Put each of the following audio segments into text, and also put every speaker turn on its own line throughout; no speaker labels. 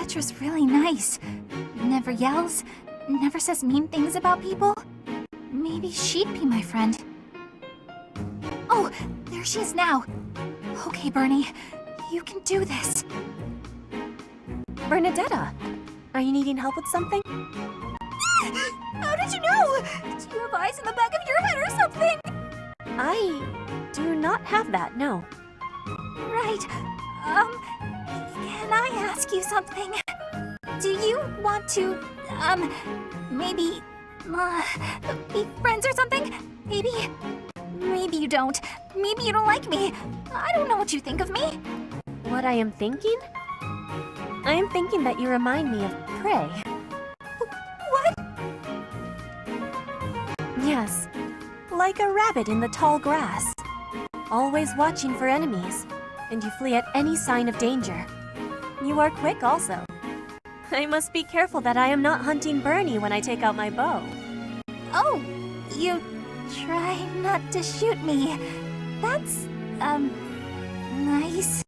Petra's really nice. Never yells, never says mean things about people. Maybe she'd be my friend. Oh, there she is now. Okay, Bernie, you can do this.
Bernadetta, are you needing help with something?
How did you know? Do you have eyes in the back of your head or something?
I do not have that, no.
Right. Can I ask you something? Do you want to, maybe, be friends or something? Maybe you don't. Maybe you don't like me. I don't know what you think of me.
What I am thinking? I am thinking that you remind me of prey.
What?
Yes, like a rabbit in the tall grass. Always watching for enemies, and you flee at any sign of danger. You are quick also. I must be careful that I am not hunting Bernie when I take out my bow.
Oh, you try not to shoot me. That's, nice.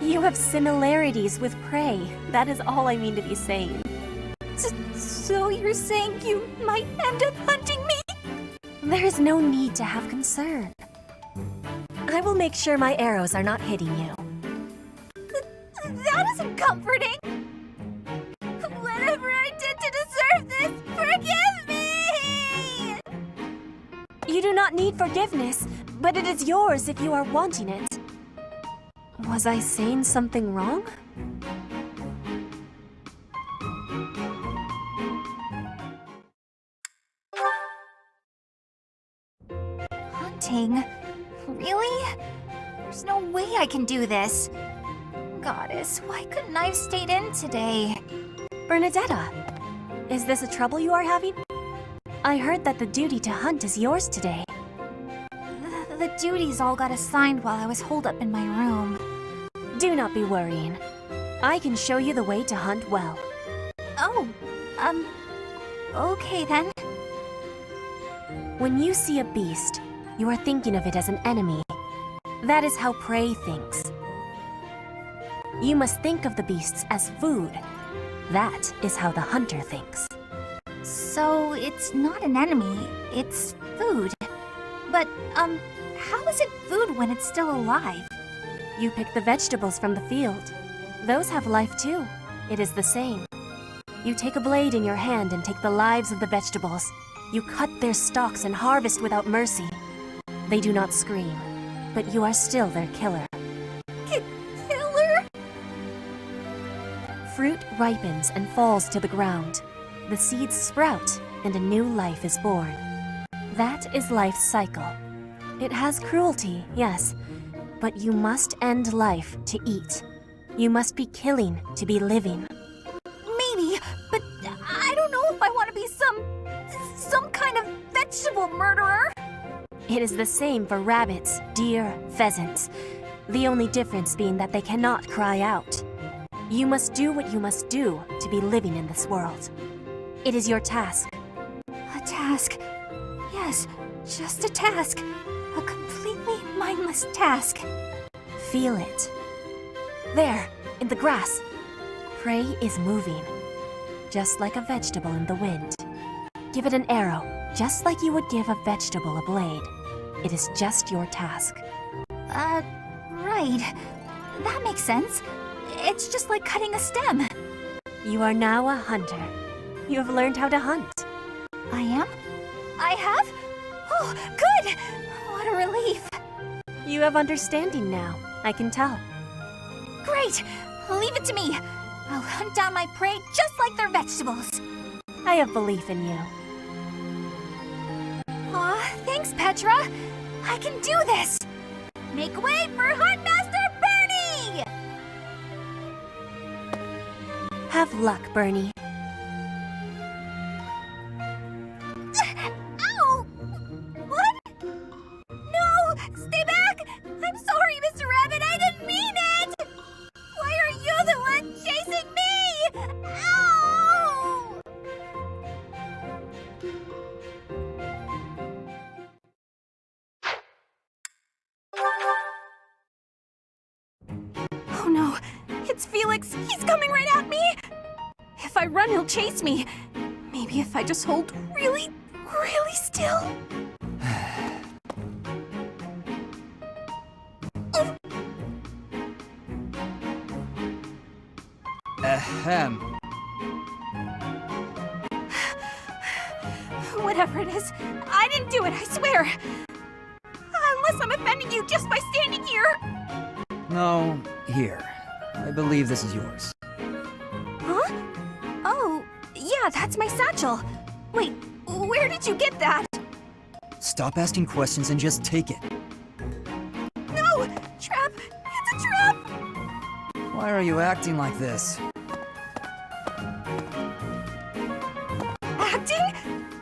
You have similarities with prey. That is all I mean to be saying.
So you're saying you might end up hunting me?
There is no need to have concern. I will make sure my arrows are not hitting you.
That isn't comforting. Whatever I did to deserve this, forgive me!
You do not need forgiveness, but it is yours if you are wanting it. Was I saying something wrong?
Hunting? Really? There's no way I can do this. Goddess, why couldn't I have stayed in today?
Bernadetta, is this a trouble you are having? I heard that the duty to hunt is yours today.
The duties all got assigned while I was holed up in my room.
Do not be worrying. I can show you the way to hunt well.
Oh, okay then.
When you see a beast, you are thinking of it as an enemy. That is how prey thinks. You must think of the beasts as food. That is how the hunter thinks.
So it's not an enemy, it's food. But, how is it food when it's still alive?
You pick the vegetables from the field. Those have life too. It is the same. You take a blade in your hand and take the lives of the vegetables. You cut their stalks and harvest without mercy. They do not scream, but you are still their killer.
Killer?
Fruit ripens and falls to the ground. The seeds sprout and a new life is born. That is life's cycle. It has cruelty, yes, but you must end life to eat. You must be killing to be living.
Maybe, but I don't know if I want to be some kind of vegetable murderer.
It is the same for rabbits, deer, pheasants. The only difference being that they cannot cry out. You must do what you must do to be living in this world. It is your task.
A task. Yes, just a task. A completely mindless task.
Feel it. There, in the grass. Prey is moving, just like a vegetable in the wind. Give it an arrow, just like you would give a vegetable a blade. It is just your task.
Right. That makes sense. It's just like cutting a stem.
You are now a hunter. You have learned how to hunt.
I am? I have? Oh, good! What a relief.
You have understanding now, I can tell.
Great! Leave it to me. I'll hunt down my prey just like their vegetables.
I have belief in you.
Aw, thanks, Petra. I can do this. Make way for Huntmaster Bernie!
Have luck, Bernie.
Ow! What? No! Stay back! I'm sorry, Mr. Rabbit, I didn't mean it! Why are you the one chasing me? Ow! Oh no, it's Felix. He's coming right at me. if I run, he'll chase me. Maybe if I just hold really, really still.
Ahem.
Whatever it is, I didn't do it, I swear. Unless I'm offending you just by standing here.
No, here. I believe this is yours.
Huh? Oh, yeah, that's my satchel. Wait, where did you get that?
Stop asking questions and just take it.
No! Trap! It's a trap!
Why are you acting like this?
Acting?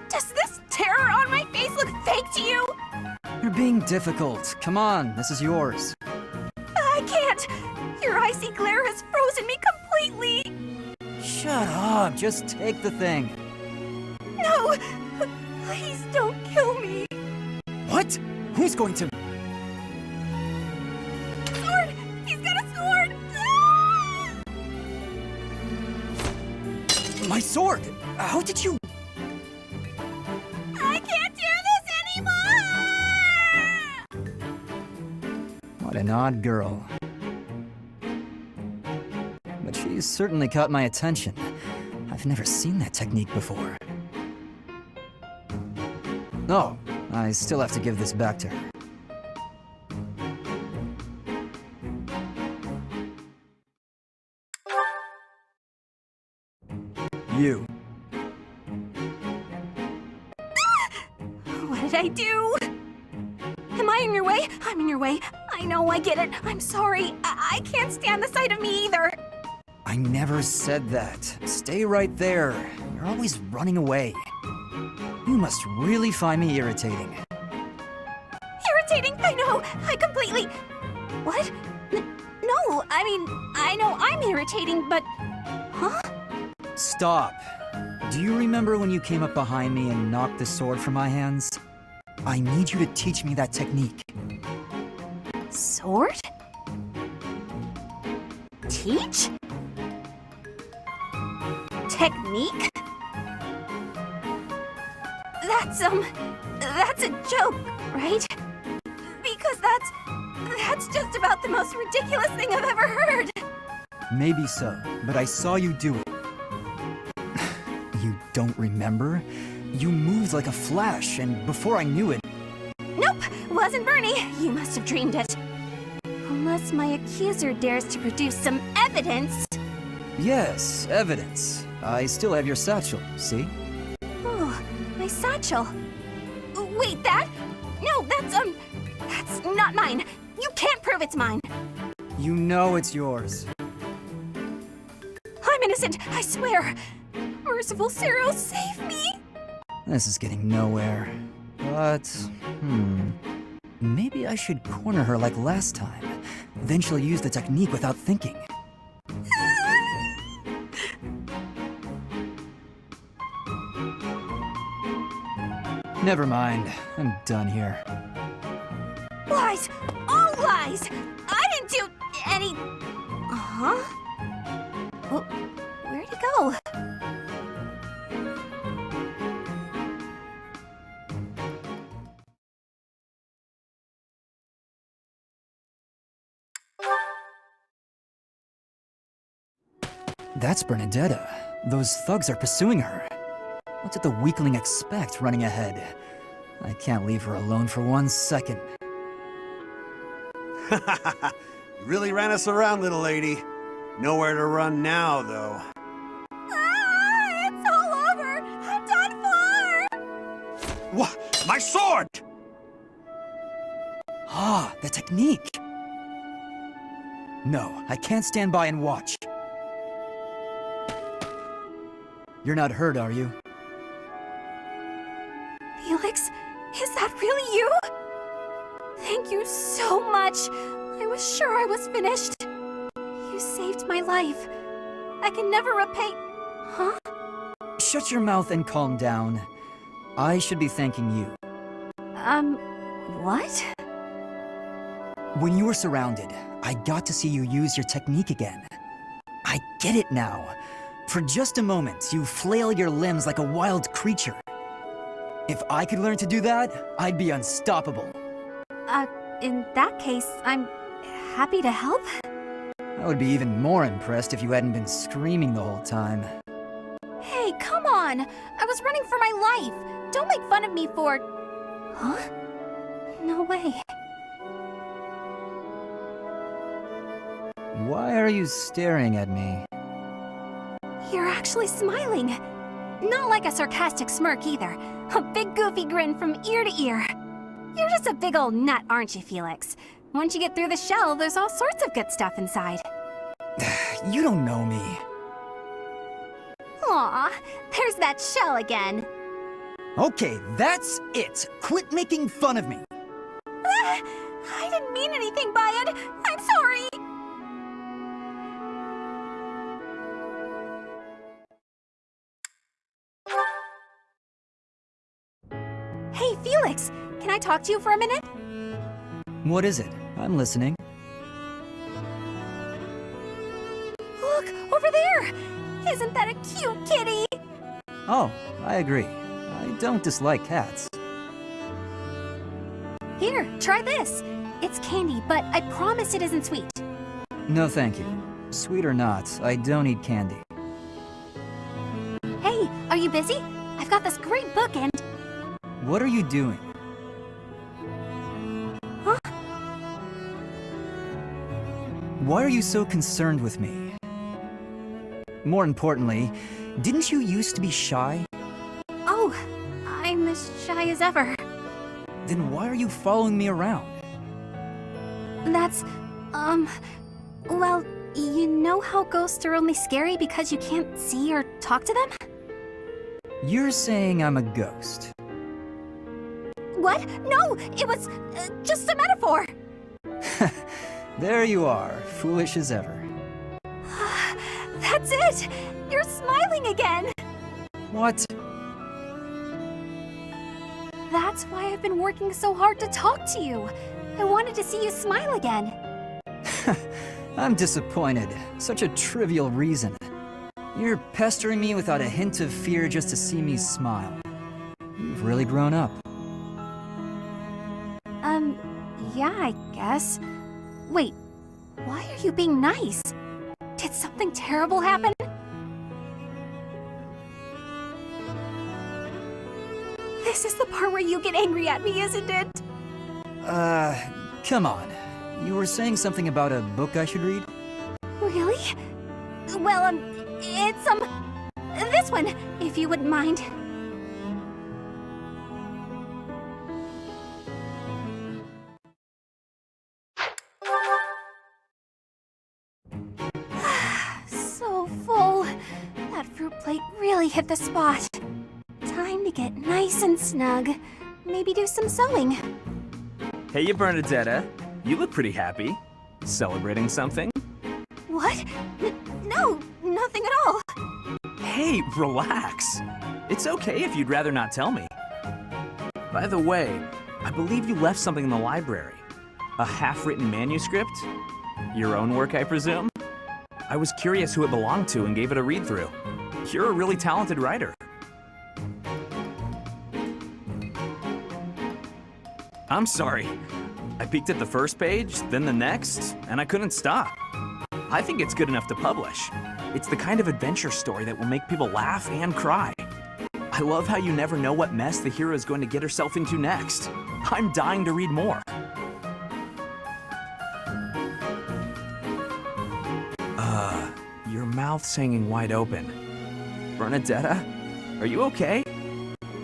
Does this terror on my face look fake to you?
You're being difficult. Come on, this is yours.
I can't! Your icy glare has frozen me completely!
Shut up, just take the thing.
No! Please don't kill me!
What? Who's going to...
Sword! He's got a sword! Ah!
My sword! How did you...
I can't do this anymore!
What an odd girl. But she's certainly caught my attention. I've never seen that technique before. Oh, I still have to give this back to her. You.
What did I do? Am I in your way? I'm in your way. I know, I get it. I'm sorry. I can't stand the sight of me either.
I never said that. Stay right there. You're always running away. You must really find me irritating.
Irritating? I know. I completely... What? No, I mean, I know I'm irritating, but... Huh?
Stop. Do you remember when you came up behind me and knocked the sword from my hands? I need you to teach me that technique.
Sword? Teach? Technique? That's a joke, right? Because that's just about the most ridiculous thing I've ever heard.
Maybe so, but I saw you do it. You don't remember? You moved like a flash, and before I knew it...
Nope, wasn't Bernie. You must have dreamed it. Unless my accuser dares to produce some evidence.
Yes, evidence. I still have your satchel, see?
Oh, my satchel. Wait, that? No, that's not mine. You can't prove it's mine.
You know it's yours.
I'm innocent, I swear. Merciful Zero, save me.
This is getting nowhere. But, maybe I should corner her like last time. Then she'll use the technique without thinking. Never mind. I'm done here.
Lies! All lies! I didn't do any... Huh? Well, where'd he go?
That's Bernadetta. Those thugs are pursuing her. What did the weakling expect running ahead? I can't leave her alone for 1 second.
You really ran us around, little lady. Nowhere to run now, though.
Ah, it's all over! I'm done for!
What? My sword!
Ah, the technique! No, I can't stand by and watch. You're not hurt, are you?
Felix, is that really you? Thank you so much. I was sure I was finished. You saved my life. I can never repay... Huh?
Shut your mouth and calm down. I should be thanking you.
What?
When you were surrounded, I got to see you use your technique again. I get it now. For just a moment, you flail your limbs like a wild creature. If I could learn to do that, I'd be unstoppable.
In that case, I'm happy to help.
I would be even more impressed if you hadn't been screaming the whole time.
Hey, come on! I was running for my life! Don't make fun of me for... Huh? No way.
Why are you staring at me?
You're actually smiling. Not like a sarcastic smirk either. A big goofy grin from ear to ear. You're just a big old nut, aren't you, Felix? Once you get through the shell, there's all sorts of good stuff inside.
You don't know me.
Aw, there's that shell again.
Okay, that's it. Quit making fun of me.
I didn't mean anything by it. I'm sorry. Hey, Felix, can I talk to you for a minute?
What is it? I'm listening.
Look, over there! Isn't that a cute kitty?
Oh, I agree. I don't dislike cats.
Here, try this. It's candy, but I promise it isn't sweet.
No thank you. Sweet or not, I don't eat candy.
Hey, are you busy? I've got this great book and...
What are you doing?
Huh?
Why are you so concerned with me? More importantly, didn't you used to be shy?
Oh, I'm as shy as ever.
Then why are you following me around?
That's, well, you know how ghosts are only scary because you can't see or talk to them?
You're saying I'm a ghost.
What? No, it was just a metaphor.
There you are, foolish as ever.
That's it! You're smiling again!
What?
That's why I've been working so hard to talk to you. I wanted to see you smile again.
I'm disappointed. Such a trivial reason. You're pestering me without a hint of fear just to see me smile. You've really grown up.
Yeah, I guess. Wait, why are you being nice? Did something terrible happen? This is the part where you get angry at me, isn't it?
Come on. You were saying something about a book I should read?
Really? Well, it's, this one, if you wouldn't mind. So full. That fruit plate really hit the spot. Time to get nice and snug. Maybe do some sewing.
Hey, Bernadetta. You look pretty happy. Celebrating something?
What? No, nothing at all.
Hey, relax. It's okay if you'd rather not tell me. By the way, I believe you left something in the library. A half-written manuscript? Your own work, I presume? I was curious who it belonged to and gave it a read-through. You're a really talented writer. I'm sorry. I peeked at the first page, then the next, and I couldn't stop. I think it's good enough to publish. It's the kind of adventure story that will make people laugh and cry. I love how you never know what mess the hero is going to get herself into next. I'm dying to read more. Your mouth's hanging wide open. Bernadetta, are you okay?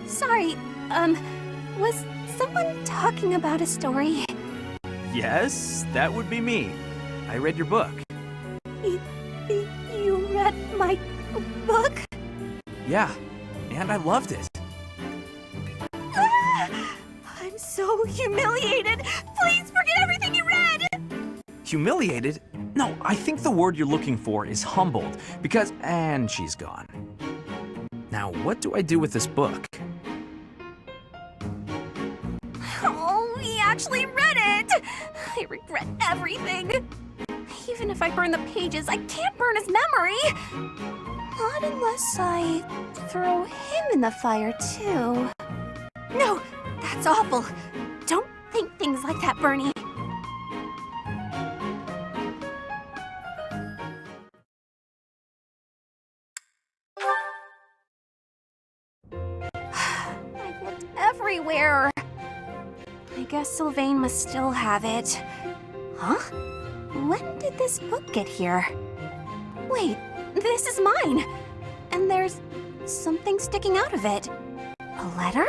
Sorry, was someone talking about a story?
Yes, that would be me. I read your book.
You read my book?
Yeah, and I loved it.
I'm so humiliated. Please forget everything you read.
Humiliated? No, I think the word you're looking for is humbled, because... And she's gone. Now, what do I do with this book?
Oh, he actually read it. I regret everything. Even if I burn the pages, I can't burn his memory.
Not unless I throw him in the fire, too.
No, that's awful. Don't think things like that, Bernie. I've looked everywhere.
I guess Sylvain must still have it. Huh? When did this book get here? Wait, this is mine! And there's something sticking out of it. A letter?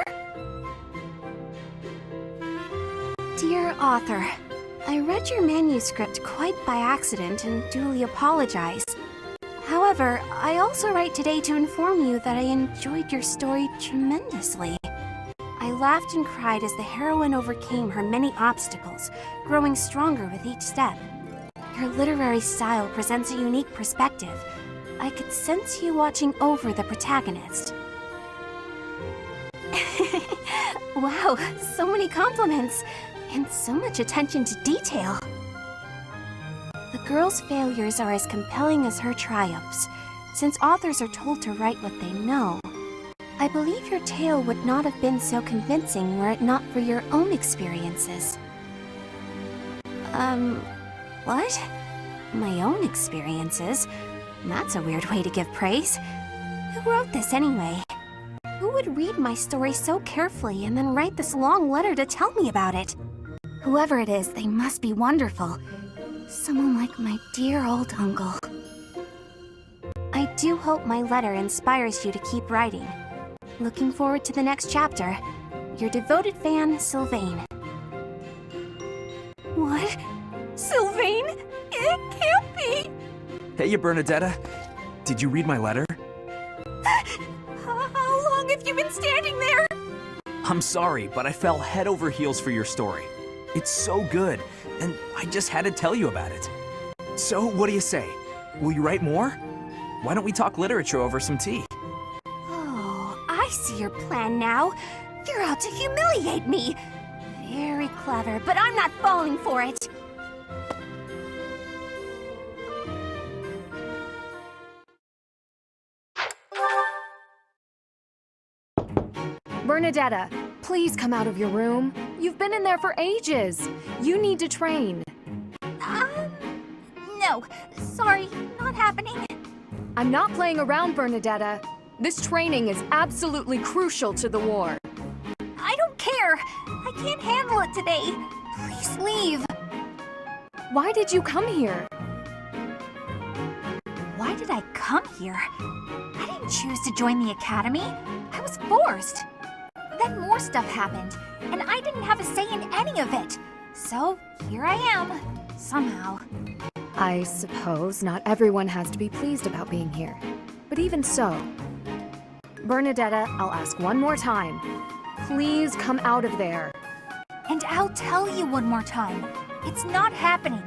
Dear author, I read your manuscript quite by accident and duly apologize. However, I also write today to inform you that I enjoyed your story tremendously. I laughed and cried as the heroine overcame her many obstacles, growing stronger with each step. Your literary style presents a unique perspective. I could sense you watching over the protagonist. Wow, so many compliments, and so much attention to detail. The girl's failures are as compelling as her triumphs, since authors are told to write what they know. I believe your tale would not have been so convincing were it not for your own experiences. What? My own experiences? That's a weird way to give praise. Who wrote this anyway? Who would read my story so carefully and then write this long letter to tell me about it?
Whoever it is, they must be wonderful. Someone like my dear old uncle.
I do hope my letter inspires you to keep writing. Looking forward to the next chapter. Your devoted fan, Sylvain.
What? Sylvain? It can't be!
Hey, Bernadetta. Did you read my letter?
How long have you been standing there?
I'm sorry, but I fell head over heels for your story. It's so good, and I just had to tell you about it. So, what do you say? Will you write more? Why don't we talk literature over some tea?
Oh, I see your plan now. You're out to humiliate me. Very clever, but I'm not falling for it.
Bernadetta, please come out of your room. You've been in there for ages. You need to train.
No. Sorry, not happening.
I'm not playing around, Bernadetta. This training is absolutely crucial to the war.
I don't care. I can't handle it today. Please leave.
Why did you come here?
Why did I come here? I didn't choose to join the academy. I was forced. Then more stuff happened, and I didn't have a say in any of it. So here I am, somehow.
I suppose not everyone has to be pleased about being here. But even so, Bernadetta, I'll ask one more time. Please come out of there.
And I'll tell you one more time. It's not happening.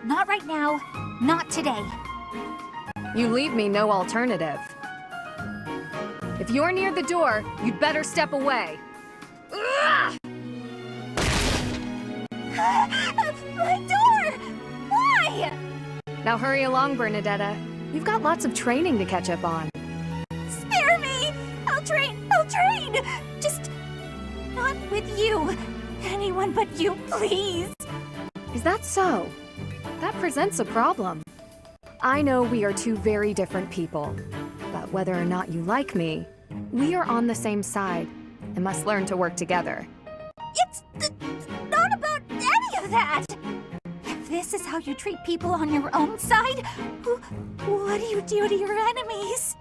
Not right now. Not today.
You leave me no alternative. If you're near the door, you'd better step away.
My door! Why?
Now hurry along, Bernadetta. You've got lots of training to catch up on.
Spare me! I'll train! Just not with you. Anyone but you, please.
Is that so? That presents a problem. I know we are two very different people, but whether or not you like me, we are on the same side and must learn to work together.
It's not about any of that! If this is how you treat people on your own side, what do you do to your enemies?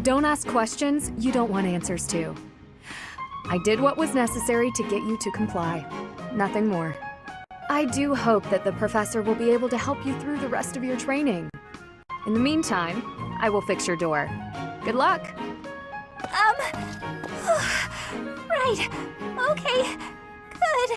Don't ask questions you don't want answers to. I did what was necessary to get you to comply. Nothing more. I do hope that the professor will be able to help you through the rest of your training. In the meantime, I will fix your door. Good luck!
Right. Okay. Good.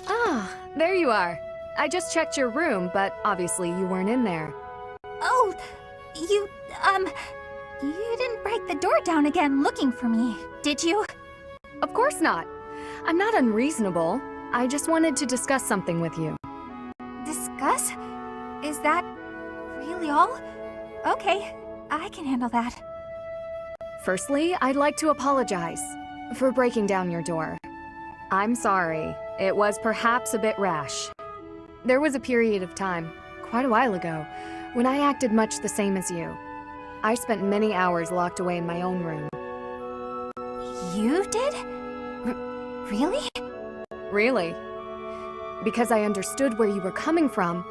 Ah, there you are. I just checked your room, but obviously you weren't in there.
Oh, you didn't break the door down again looking for me, did you?
Of course not. I'm not unreasonable. I just wanted to discuss something with you.
Discuss? Is that really all? Okay, I can handle that.
Firstly, I'd like to apologize for breaking down your door. I'm sorry. It was perhaps a bit rash. There was a period of time, quite a while ago, when I acted much the same as you. I spent many hours locked away in my own room.
You did? Really?
Really? Because I understood where you were coming from,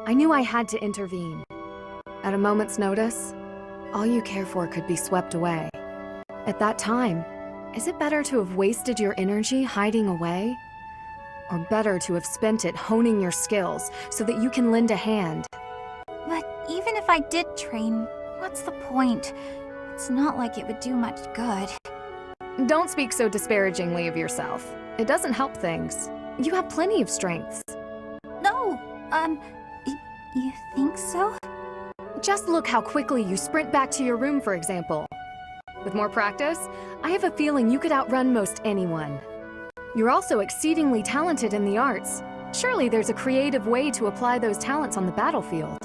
I knew I had to intervene. At a moment's notice, all you care for could be swept away. At that time, is it better to have wasted your energy hiding away? Or better to have spent it honing your skills so that you can lend a hand?
But even if I did train, what's the point? It's not like it would do much good.
Don't speak so disparagingly of yourself. It doesn't help things. You have plenty of strengths.
No, you think so?
Just look how quickly you sprint back to your room, for example. With more practice, I have a feeling you could outrun most anyone. You're also exceedingly talented in the arts. Surely there's a creative way to apply those talents on the battlefield.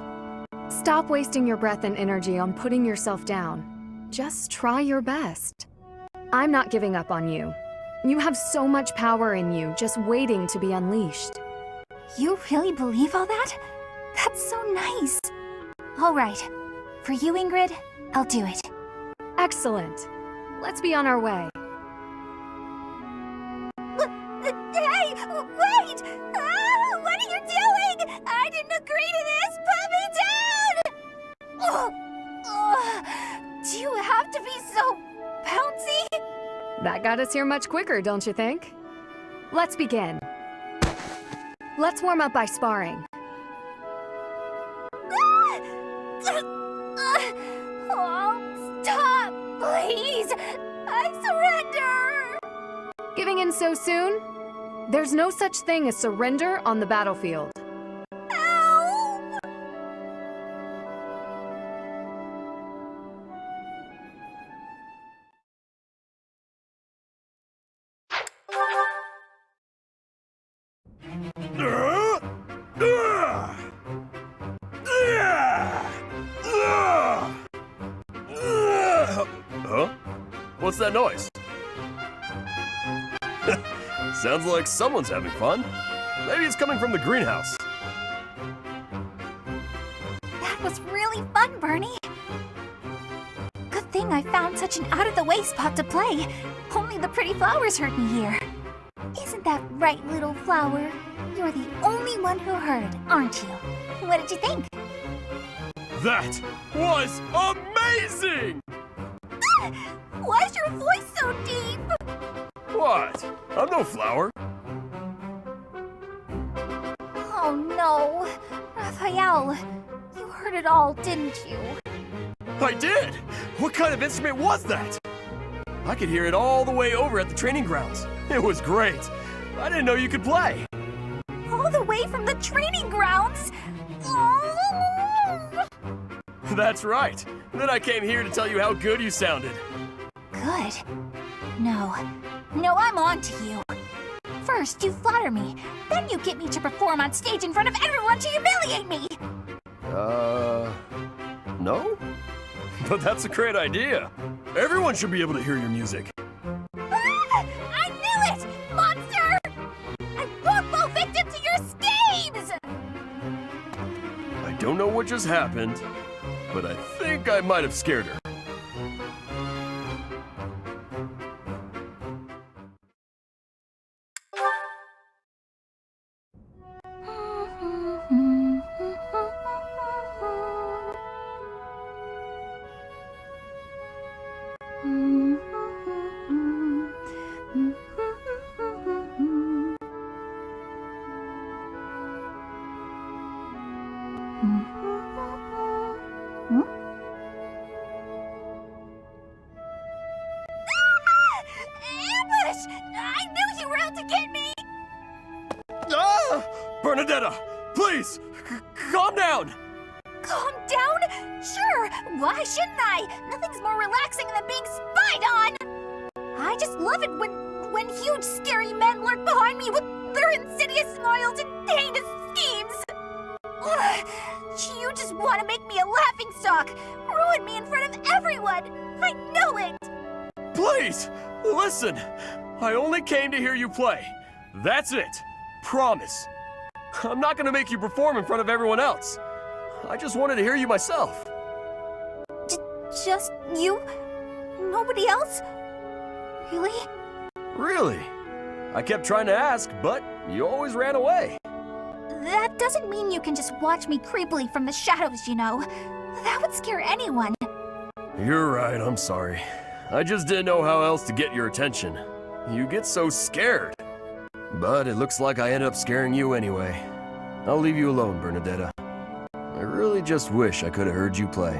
Stop wasting your breath and energy on putting yourself down. Just try your best. I'm not giving up on you. You have so much power in you, just waiting to be unleashed.
You really believe all that? That's so nice. All right. For you, Ingrid, I'll do it.
Excellent. Let's be on our way.
Hey, wait! Ah, what are you doing? I didn't agree to this! Put me down! Do you have to be so bouncy?
That got us here much quicker, don't you think? Let's begin. Let's warm up by sparring.
Oh, stop, please! I surrender!
Giving in so soon? There's no such thing as surrender on the battlefield.
Ow!
Huh? What's that noise? Sounds like someone's having fun. Maybe it's coming from the greenhouse.
That was really fun, Bernie. Good thing I found such an out-of-the-way spot to play. Only the pretty flowers heard me here. Isn't that right, little flower? You're the only one who heard, aren't you? What did you think?
That was amazing!
Why's your voice so deep?
What? I'm no flower.
Oh no. Raphael, you heard it all, didn't you?
I did! What kind of instrument was that? I could hear it all the way over at the training grounds. It was great. I didn't know you could play.
All the way from the training grounds? Oh.
That's right. Then I came here to tell you how good you sounded.
Good. No, I'm on to you. First, you flatter me. Then you get me to perform on stage in front of everyone to humiliate me.
No? But that's a great idea. Everyone should be able to hear your music.
Ah, I knew it! Monster! I won't fall victim to your schemes!
I don't know what just happened, but I think I might have scared her.
Ambush! I knew you were out to get me!
Ah! Bernadetta, please, calm down!
Calm down? Sure, why shouldn't I? Nothing's more relaxing than being spied on! I just love it when when huge scary men lurk behind me with their insidious smiles and heinous schemes. Ugh, you just want to make me a laughingstock, ruin me in front of everyone. I know it.
Please, listen. I only came to hear you play. That's it. Promise. I'm not gonna make you perform in front of everyone else. I just wanted to hear you myself.
Just you? Nobody else? Really?
Really? I kept trying to ask, but you always ran away.
That doesn't mean you can just watch me creepily from the shadows, you know. That would scare anyone.
You're right, I'm sorry. I just didn't know how else to get your attention. You get so scared. But it looks like I ended up scaring you anyway. I'll leave you alone, Bernadetta. I really just wish I could have heard you play.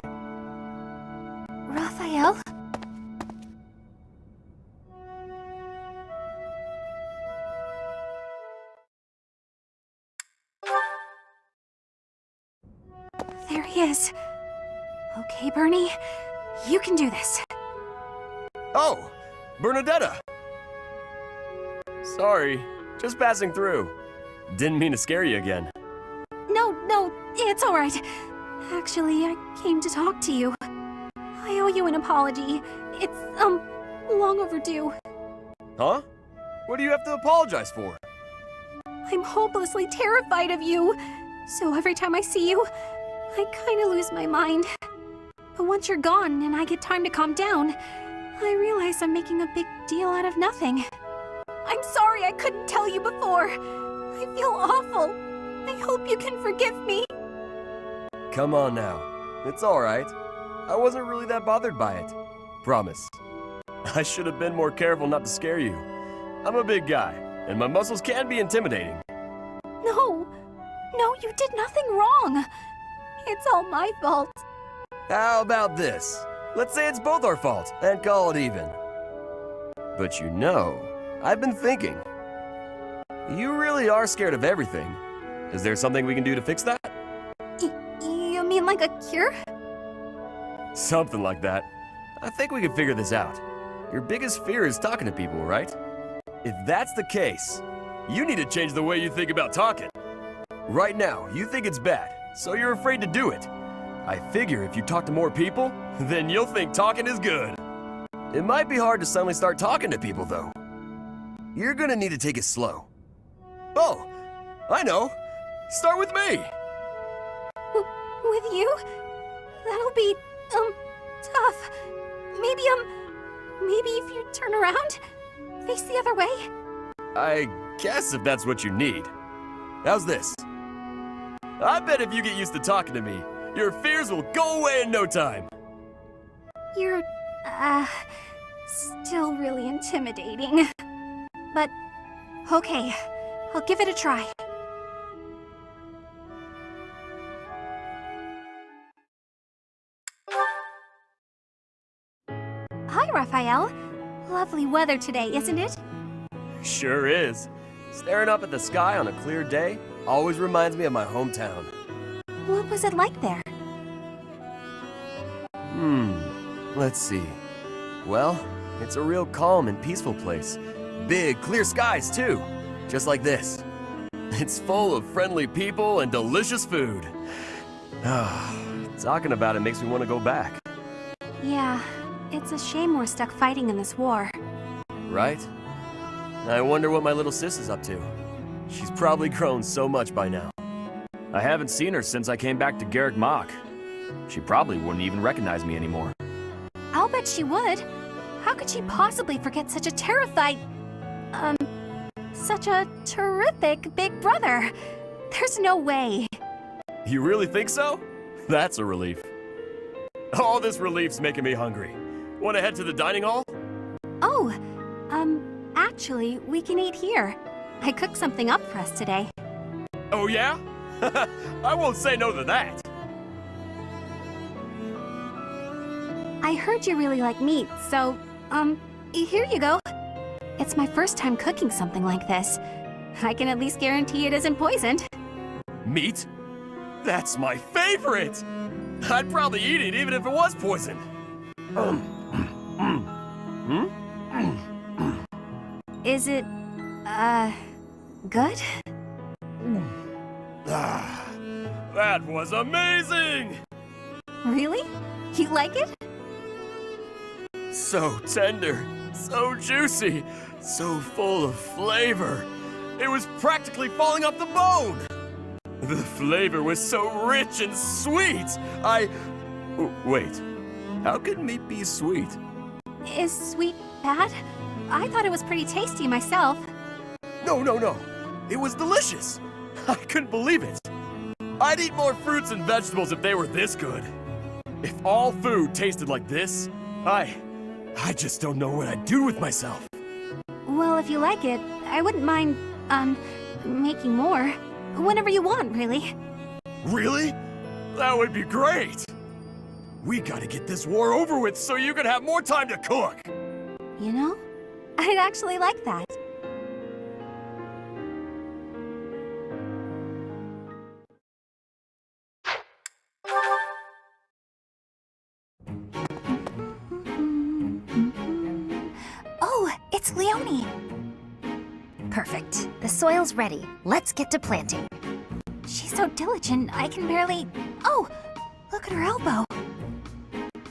Raphael? There he is. Okay, Bernie, you can do this.
Oh, Bernadetta! Sorry, just passing through. Didn't mean to scare you again.
No, it's all right. Actually, I came to talk to you. I owe you an apology. It's, long overdue.
Huh? What do you have to apologize for?
I'm hopelessly terrified of you. So every time I see you, I kinda lose my mind. But once you're gone and I get time to calm down, I realize I'm making a big deal out of nothing. I'm sorry I couldn't tell you before. I feel awful. I hope you can forgive me.
Come on now. It's alright. I wasn't really that bothered by it. Promise. I should have been more careful not to scare you. I'm a big guy, and my muscles can be intimidating.
No, you did nothing wrong. It's all my fault.
How about this? Let's say it's both our fault, and call it even. But you know, I've been thinking. You really are scared of everything. Is there something we can do to fix that?
You mean like a cure?
Something like that. I think we can figure this out. Your biggest fear is talking to people, right? If that's the case, you need to change the way you think about talking. Right now, you think it's bad, so you're afraid to do it. I figure if you talk to more people, then you'll think talking is good. It might be hard to suddenly start talking to people, though. You're gonna need to take it slow. Oh, I know. Start with me.
With you? That'll be, tough. Maybe if you turn around, face the other way?
I guess if that's what you need. How's this? I bet if you get used to talking to me, your fears will go away in no time.
You're, still really intimidating. But, okay, I'll give it a try. Hi, Raphael. Lovely weather today, isn't it?
Sure is. Staring up at the sky on a clear day always reminds me of my hometown.
What was it like there?
Let's see. Well, it's a real calm and peaceful place. Big, clear skies, too. Just like this. It's full of friendly people and delicious food. Talking about it makes me want to go back.
Yeah, it's a shame we're stuck fighting in this war.
Right? I wonder what my little sis is up to. She's probably grown so much by now.
I haven't seen her since I came back to Garrick Mach. She probably wouldn't even recognize me anymore.
I'll bet she would. How could she possibly forget such a such a terrific big brother? There's no way.
You really think so? That's a relief. All this relief's making me hungry. Want to head to the dining hall?
Oh, actually, we can eat here. I cooked something up for us today.
Oh yeah? I won't say no to that.
I heard you really like meat, so, here you go. It's my first time cooking something like this. I can at least guarantee it isn't poisoned.
Meat? That's my favorite! I'd probably eat it even if it was poisoned.
Is it, good?
Ah, that was amazing!
Really? You like it?
So tender, so juicy, so full of flavor. It was practically falling off the bone. The flavor was so rich and sweet. Wait, how can meat be sweet?
Is sweet bad? I thought it was pretty tasty myself.
No. It was delicious. I couldn't believe it. I'd eat more fruits and vegetables if they were this good. If all food tasted like this, I just don't know what I'd do with myself.
Well, if you like it, I wouldn't mind, making more. Whenever you want, really.
Really? That would be great. We gotta get this war over with so you can have more time to cook.
You know, I'd actually like that. Oh, it's Leonie.
Perfect. The soil's ready. Let's get to planting.
She's so diligent, I can barely... Oh, look at her elbow.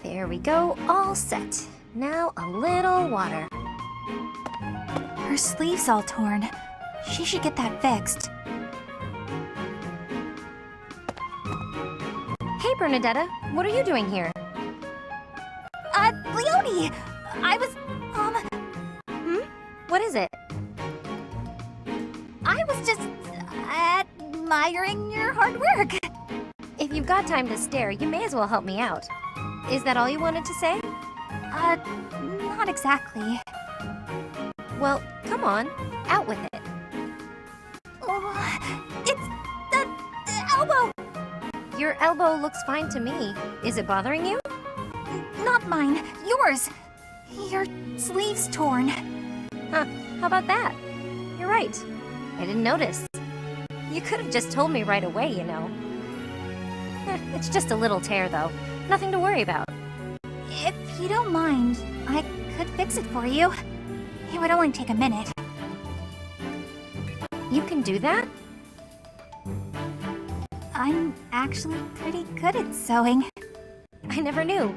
There we go, all set. Now a little water.
Her sleeve's all torn. She should get that fixed.
Hey, Bernadetta, what are you doing here?
Leonie! I was,
What is it?
I was just admiring your hard work.
If you've got time to stare, you may as well help me out. Is that all you wanted to say?
Not exactly.
Well, come on, out with it.
Oh, it's the elbow.
Your elbow looks fine to me. Is it bothering you?
Not mine, yours. Your sleeve's torn.
Huh, how about that? You're right. I didn't notice. You could have just told me right away, you know. It's just a little tear, though. Nothing to worry about.
If you don't mind, I could fix it for you. It would only take a minute.
You can do that?
I'm actually pretty good at sewing.
I never knew.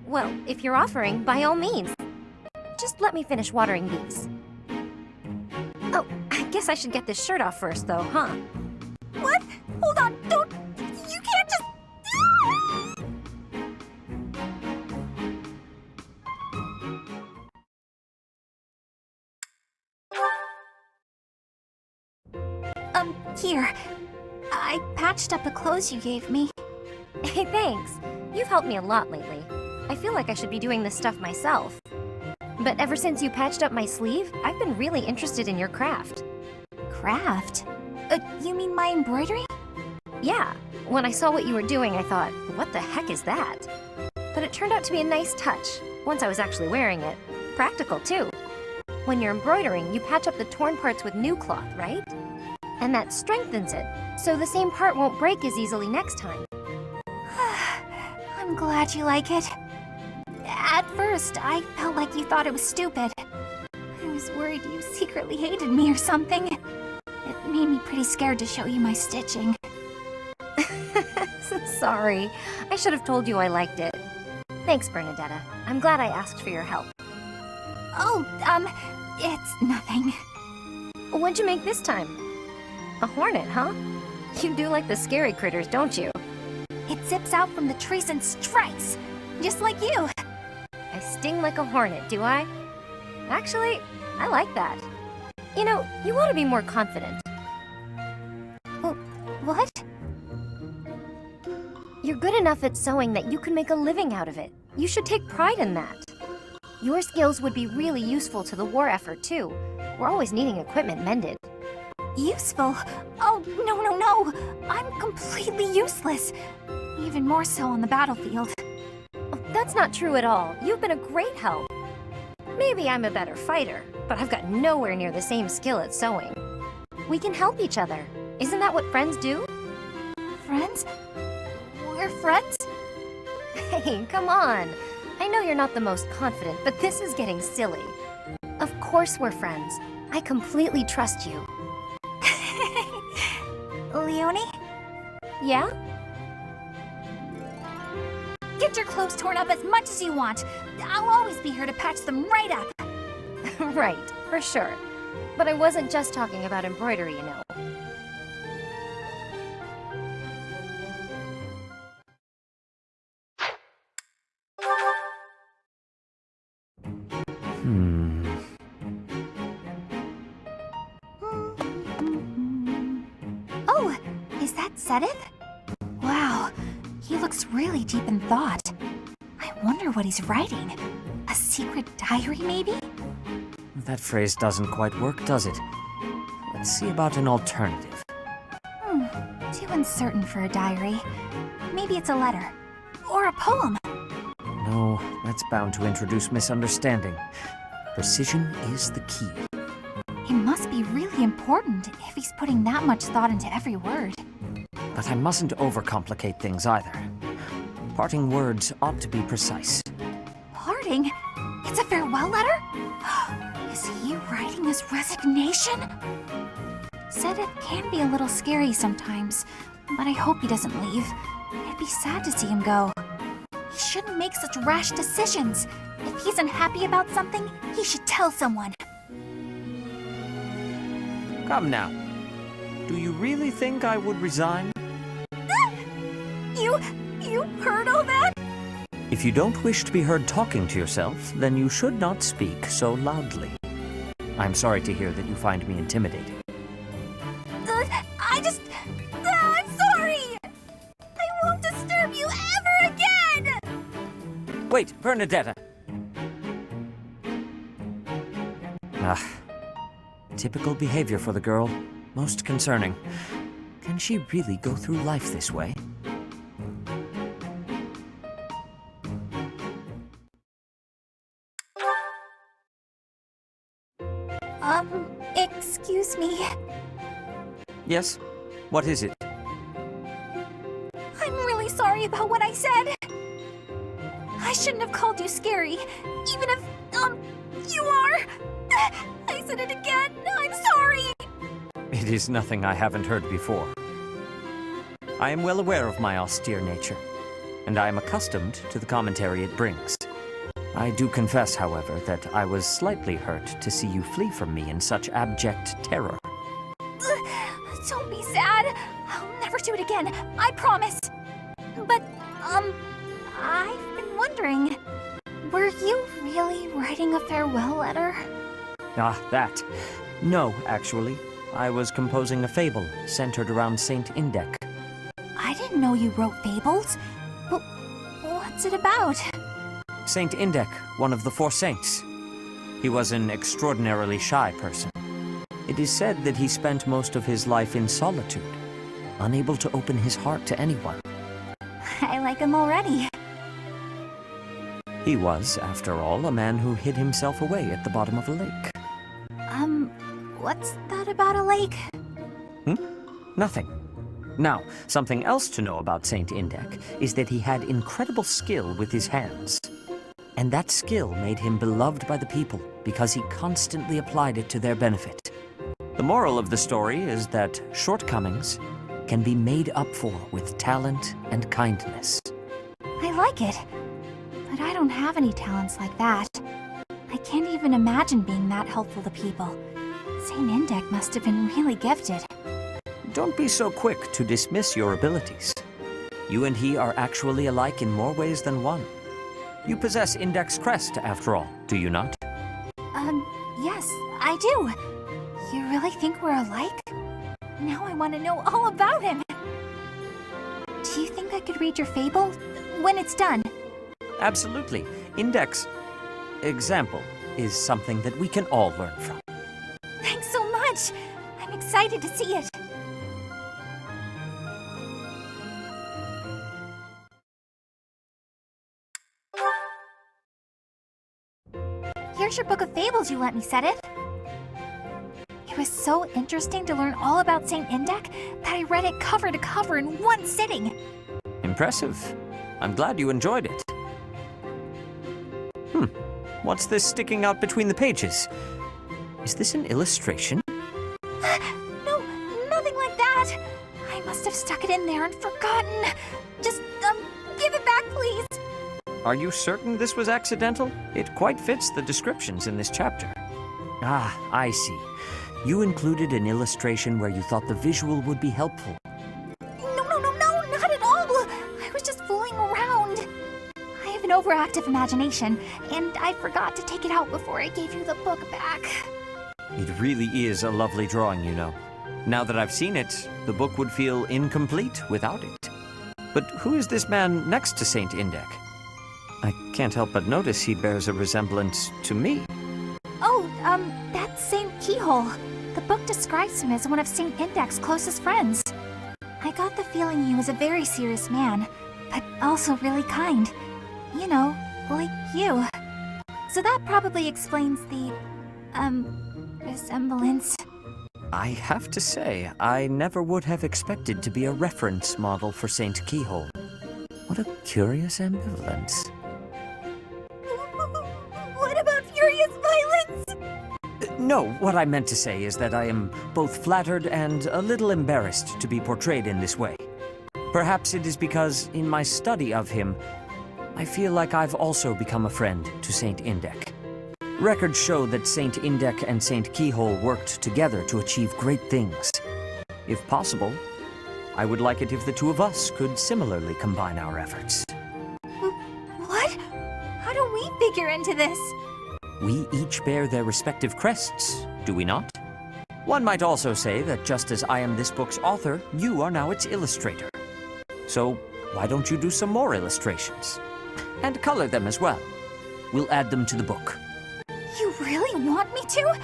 Well, if you're offering, by all means. Just let me finish watering these. Oh, I guess I should get this shirt off first, though, huh?
What? Hold on, don't... You can't just... Here. I patched up the clothes you gave me.
Hey, thanks. You've helped me a lot lately. I feel like I should be doing this stuff myself. But ever since you patched up my sleeve, I've been really interested in your craft.
Craft? You mean my embroidery?
Yeah, when I saw what you were doing, I thought, what the heck is that? But it turned out to be a nice touch, once I was actually wearing it. Practical, too. When you're embroidering, you patch up the torn parts with new cloth, right? And that strengthens it, so the same part won't break as easily next time.
I'm glad you like it. At first, I felt like you thought it was stupid. I was worried you secretly hated me or something. It made me pretty scared to show you my stitching.
Sorry. I should have told you I liked it. Thanks, Bernadetta. I'm glad I asked for your help.
Oh, it's nothing.
What'd you make this time? A hornet, huh? You do like the scary critters, don't you?
It zips out from the trees and strikes, just like you.
I sting like a hornet, do I? Actually, I like that. You know, you ought to be more confident.
What?
You're good enough at sewing that you can make a living out of it. You should take pride in that. Your skills would be really useful to the war effort, too. We're always needing equipment mended.
Useful? Oh, no. I'm completely useless. Even more so on the battlefield.
Oh, that's not true at all. You've been a great help. Maybe I'm a better fighter, but I've got nowhere near the same skill at sewing. We can help each other. Isn't that what friends do?
Friends? We're friends?
Hey, come on. I know you're not the most confident, but this is getting silly. Of course we're friends.
I completely trust you.
Leonie?
Yeah?
Get your clothes torn up as much as you want. I'll always be here to patch them right up.
Right, for sure. But I wasn't just talking about embroidery, you know.
Oh, is that Sedith? Wow, he looks really deep in thought. I wonder what he's writing. A secret diary, maybe?
That phrase doesn't quite work, does it? Let's see about an alternative.
Too uncertain for a diary. Maybe it's a letter. Or a poem.
No, that's bound to introduce misunderstanding. Precision is the key.
It must be really important if he's putting that much thought into every word.
But I mustn't overcomplicate things either. Parting words ought to be precise.
Parting? It's a farewell letter? Is he writing his resignation? Sedith can be a little scary sometimes, but I hope he doesn't leave. It'd be sad to see him go. He shouldn't make such rash decisions. If he's unhappy about something, he should tell someone.
Come now. Do you really think I would resign?
You heard all that?
If you don't wish to be heard talking to yourself, then you should not speak so loudly. I'm sorry to hear that you find me intimidating.
I'm sorry! I won't disturb you ever again!
Wait, Bernadetta! Typical behavior for the girl. Most concerning. Can she really go through life this way?
Excuse me.
Yes? What is it?
I'm really sorry about what I said. I shouldn't have called you scary, even if, you are. I said it again. I'm sorry.
It is nothing I haven't heard before. I am well aware of my austere nature, and I am accustomed to the commentary it brings. I do confess, however, that I was slightly hurt to see you flee from me in such abject terror.
Don't be sad. I'll never do it again. I promise. But, I've been wondering, were you really writing a farewell letter?
Ah, that. No, actually. I was composing a fable centered around Saint Indec.
I didn't know you wrote fables. But what's it about?
Saint Indec, one of the four saints. He was an extraordinarily shy person. It is said that he spent most of his life in solitude, unable to open his heart to anyone.
I like him already.
He was, after all, a man who hid himself away at the bottom of a lake.
What's that about a lake?
Nothing. Now, something else to know about Saint Indec is that he had incredible skill with his hands. And that skill made him beloved by the people because he constantly applied it to their benefit. The moral of the story is that shortcomings can be made up for with talent and kindness.
I like it. But I don't have any talents like that. I can't even imagine being that helpful to people. Saint Indec must have been really gifted.
Don't be so quick to dismiss your abilities. You and he are actually alike in more ways than one. You possess Indec's crest, after all, do you not?
Yes, I do. You really think we're alike? Now I want to know all about him. Do you think I could read your fable when it's done?
Absolutely. Indec's example is something that we can all learn from.
Thanks so much. I'm excited to see it. Here's your book of fables you let me, Sedith. It was so interesting to learn all about Saint Indec that I read it cover to cover in one sitting.
Impressive. I'm glad you enjoyed it. What's this sticking out between the pages?
Is this an illustration?
No, nothing like that. I must have stuck it in there and forgotten. Just, give it back, please.
Are you certain this was accidental? It quite fits the descriptions in this chapter. Ah, I see. You included an illustration where you thought the visual would be helpful.
No, not at all. I was just fooling around. I have an overactive imagination, and I forgot to take it out before I gave you the book back.
It really is a lovely drawing, you know. Now that I've seen it, the book would feel incomplete without it. But who is this man next to Saint Indec? I can't help but notice he bears a resemblance to me.
Oh, that's Saint Keyhole. The book describes him as one of Saint Indec's closest friends. I got the feeling he was a very serious man, but also really kind. You know, like you. So that probably explains the, resemblance.
I have to say, I never would have expected to be a reference model for Saint Keyhole. What a curious ambivalence.
What about furious violence?
No, what I meant to say is that I am both flattered and a little embarrassed to be portrayed in this way. Perhaps it is because, in my study of him, I feel like I've also become a friend to Saint Indec. Records show that Saint Indec and Saint Keyhole worked together to achieve great things. If possible, I would like it if the two of us could similarly combine our efforts.
What? How do we figure into this?
We each bear their respective crests, do we not? One might also say that just as I am this book's author, you are now its illustrator. So why don't you do some more illustrations? And color them as well. We'll add them to the book.
You really want me to?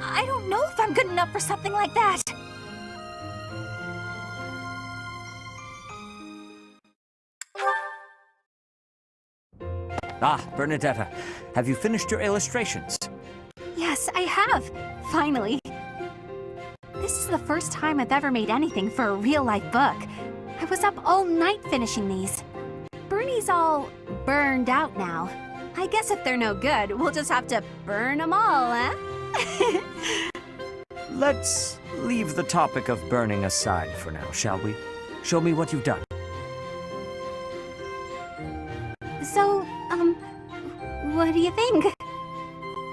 I don't know if I'm good enough for something like that.
Ah, Bernadetta, have you finished your illustrations?
Yes, I have. Finally. This is the first time I've ever made anything for a real-life book. I was up all night finishing these. Bernie's all burned out now. I guess if they're no good, we'll just have to burn them all, huh?
Let's leave the topic of burning aside for now, shall we? Show me what you've done.
So, what do you think?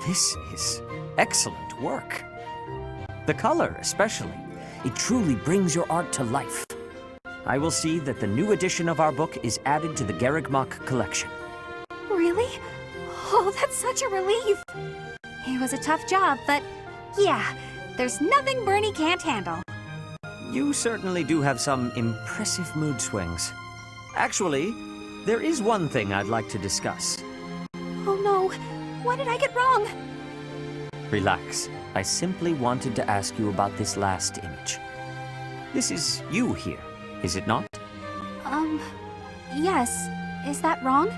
This is excellent work. The color, especially. It truly brings your art to life. I will see that the new edition of our book is added to the Garrigmock collection.
Really? Oh, that's such a relief. It was a tough job, but yeah, there's nothing Bernie can't handle.
You certainly do have some impressive mood swings. Actually, there is one thing I'd like to discuss.
Oh no, what did I get wrong?
Relax. I simply wanted to ask you about this last image. This is you here, is it not?
Yes. Is that wrong?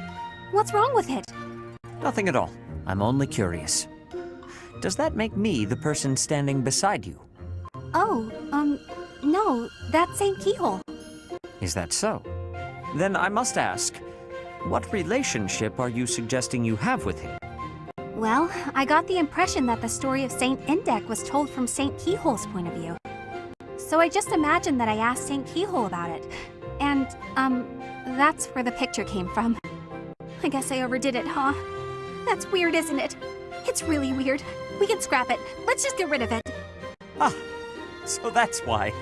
What's wrong with it?
Nothing at all. I'm only curious. Does that make me the person standing beside you?
Oh, no, that's Saint Keyhole.
Is that so? Then I must ask, what relationship are you suggesting you have with him?
Well, I got the impression that the story of Saint Indec was told from Saint Keyhole's point of view. So I just imagined that I asked Saint Keyhole about it. And, that's where the picture came from. I guess I overdid it, huh? That's weird, isn't it? It's really weird. We can scrap it. Let's just get rid of it.
Ah, so that's why.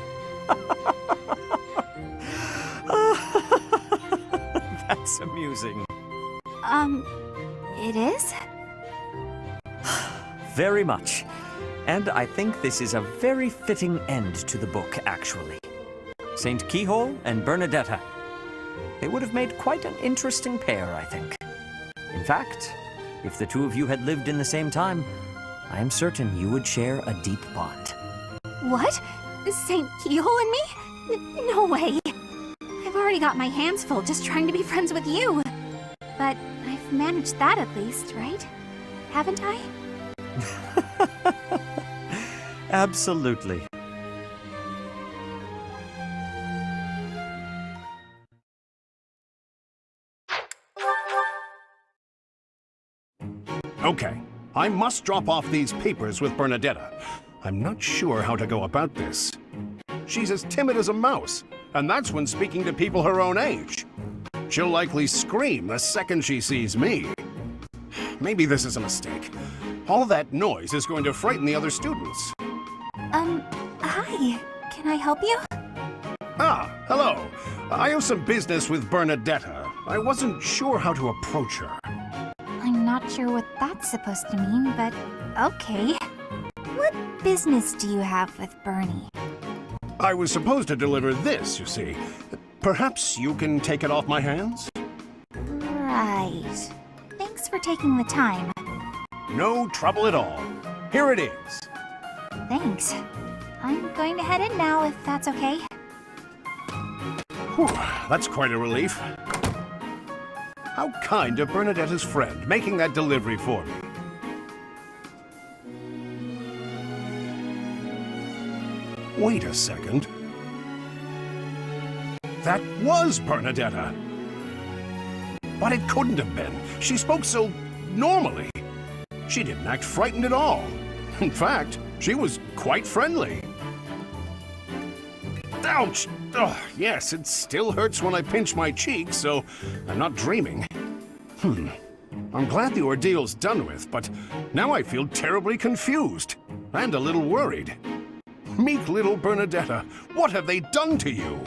That's amusing.
It is?
Very much. And I think this is a very fitting end to the book, actually. Saint Keyhole and Bernadetta. They would have made quite an interesting pair, I think. In fact, if the two of you had lived in the same time, I am certain you would share a deep bond.
What? Saint Keyhole and me? No way. I've already got my hands full just trying to be friends with you. But I've managed that at least, right? Haven't I?
Absolutely.
Okay,
I must drop off these papers with Bernadetta. I'm not sure how to go about this. She's as timid as a mouse, and that's when speaking to people her own age. She'll likely scream the second she sees me. Maybe this is a mistake. All that noise is going to frighten the other students.
Hi. Can I help you?
Ah, hello. I have some business with Bernadetta. I wasn't sure how to approach her.
I'm not sure what that's supposed to mean, but okay. What business do you have with Bernie?
I was supposed to deliver this, you see. Perhaps you can take it off my hands?
Right. Thanks for taking the time.
No trouble at all. Here it is.
Thanks. I'm going to head in now, if that's okay.
Whew, that's quite a relief. How kind of Bernadetta's friend, making that delivery for me. Wait a second. That was Bernadetta. But it couldn't have been. She spoke so normally. She didn't act frightened at all. In fact, she was quite friendly. Ouch! Oh, yes, it still hurts when I pinch my cheek, so I'm not dreaming. I'm glad the ordeal's done with, but now I feel terribly confused and a little worried. Meek little Bernadetta, what have they done to you?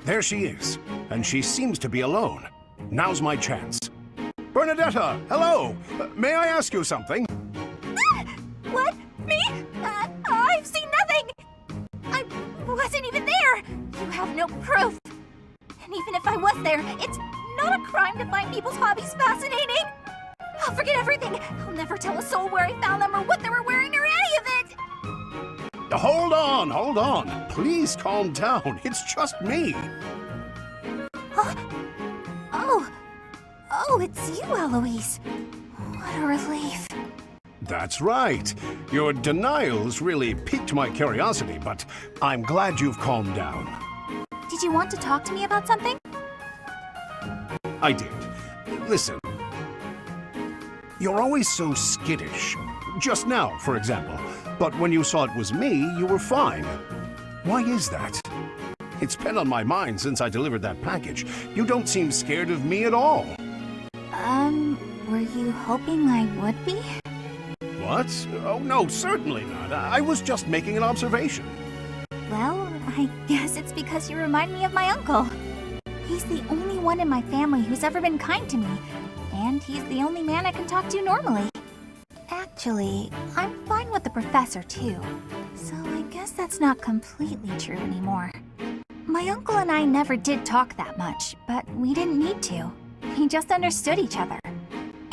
There she is, and she seems to be alone. Now's my chance. Bernadetta, hello! May I ask you something?
What? Me? I've seen nothing! I wasn't even there! You have no proof! And even if I was there, it's not a crime to find people's hobbies fascinating! I'll forget everything! I'll never tell a soul where I found them or what they were wearing or any of it!
Hold on. Please calm down. It's just me.
Huh? Oh, it's you, Eloise. What a relief.
That's right. Your denials really piqued my curiosity, but I'm glad you've calmed down.
Did you want to talk to me about something?
I did. Listen. You're always so skittish. Just now, for example. But when you saw it was me, you were fine. Why is that? It's been on my mind since I delivered that package. You don't seem scared of me at all.
Were you hoping I would be?
What? Oh, no, certainly not. I was just making an observation.
Well, I guess it's because you remind me of my uncle. He's the only one in my family who's ever been kind to me, and he's the only man I can talk to normally. Actually, I'm fine with the professor, too. So I guess that's not completely true anymore. My uncle and I never did talk that much, but we didn't need to. We just understood each other.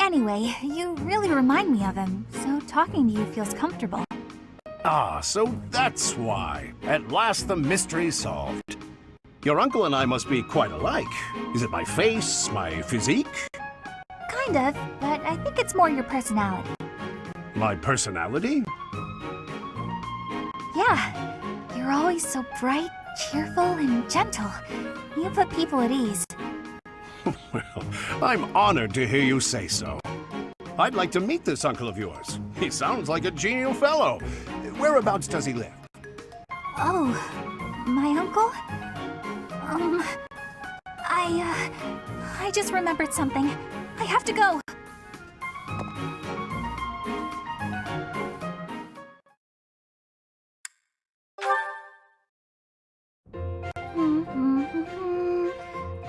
Anyway, you really remind me of him, so talking to you feels comfortable.
Ah, so that's why. At last the mystery's solved. Your uncle and I must be quite alike. Is it my face, my physique?
Kind of, but I think it's more your personality.
My personality?
Yeah, you're always so bright, cheerful, and gentle. You put people at ease.
Well, I'm honored to hear you say so. I'd like to meet this uncle of yours. He sounds like a genial fellow. Whereabouts does he live?
Oh, my uncle? I just remembered something. I have to go.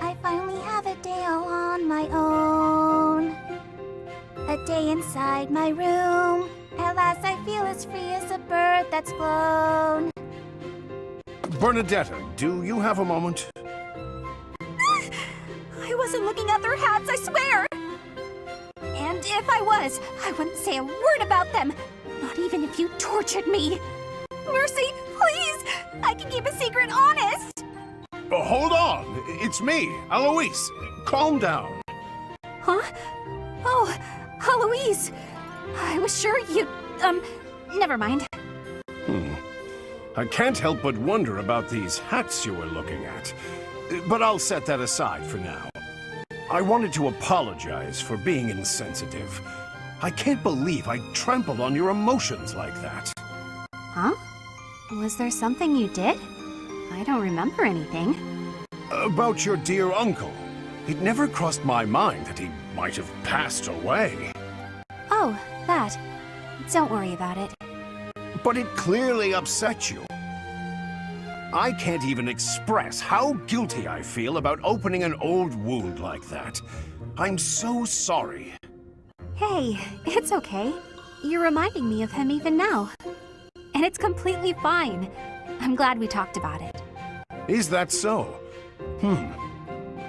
I finally have a day all on my own. A day inside my room. At last I feel as free as a bird that's flown.
Bernadetta, do you have a moment?
I wasn't looking at their hats, I swear! And if I was, I wouldn't say a word about them. Not even if you tortured me. Mercy, please! I can keep a secret honest!
Hold on! It's me, Eloise. Calm down.
Huh? Oh, Eloise! I was sure you'd, never mind.
I can't help but wonder about these hats you were looking at. But I'll set that aside for now. I wanted to apologize for being insensitive. I can't believe I trampled on your emotions like that.
Huh? Was there something you did? I don't remember anything.
About your dear uncle. It never crossed my mind that he might have passed away.
Oh, that. Don't worry about it.
But it clearly upset you. I can't even express how guilty I feel about opening an old wound like that. I'm so sorry.
Hey, it's okay. You're reminding me of him even now. And it's completely fine. I'm glad we talked about it.
Is that so?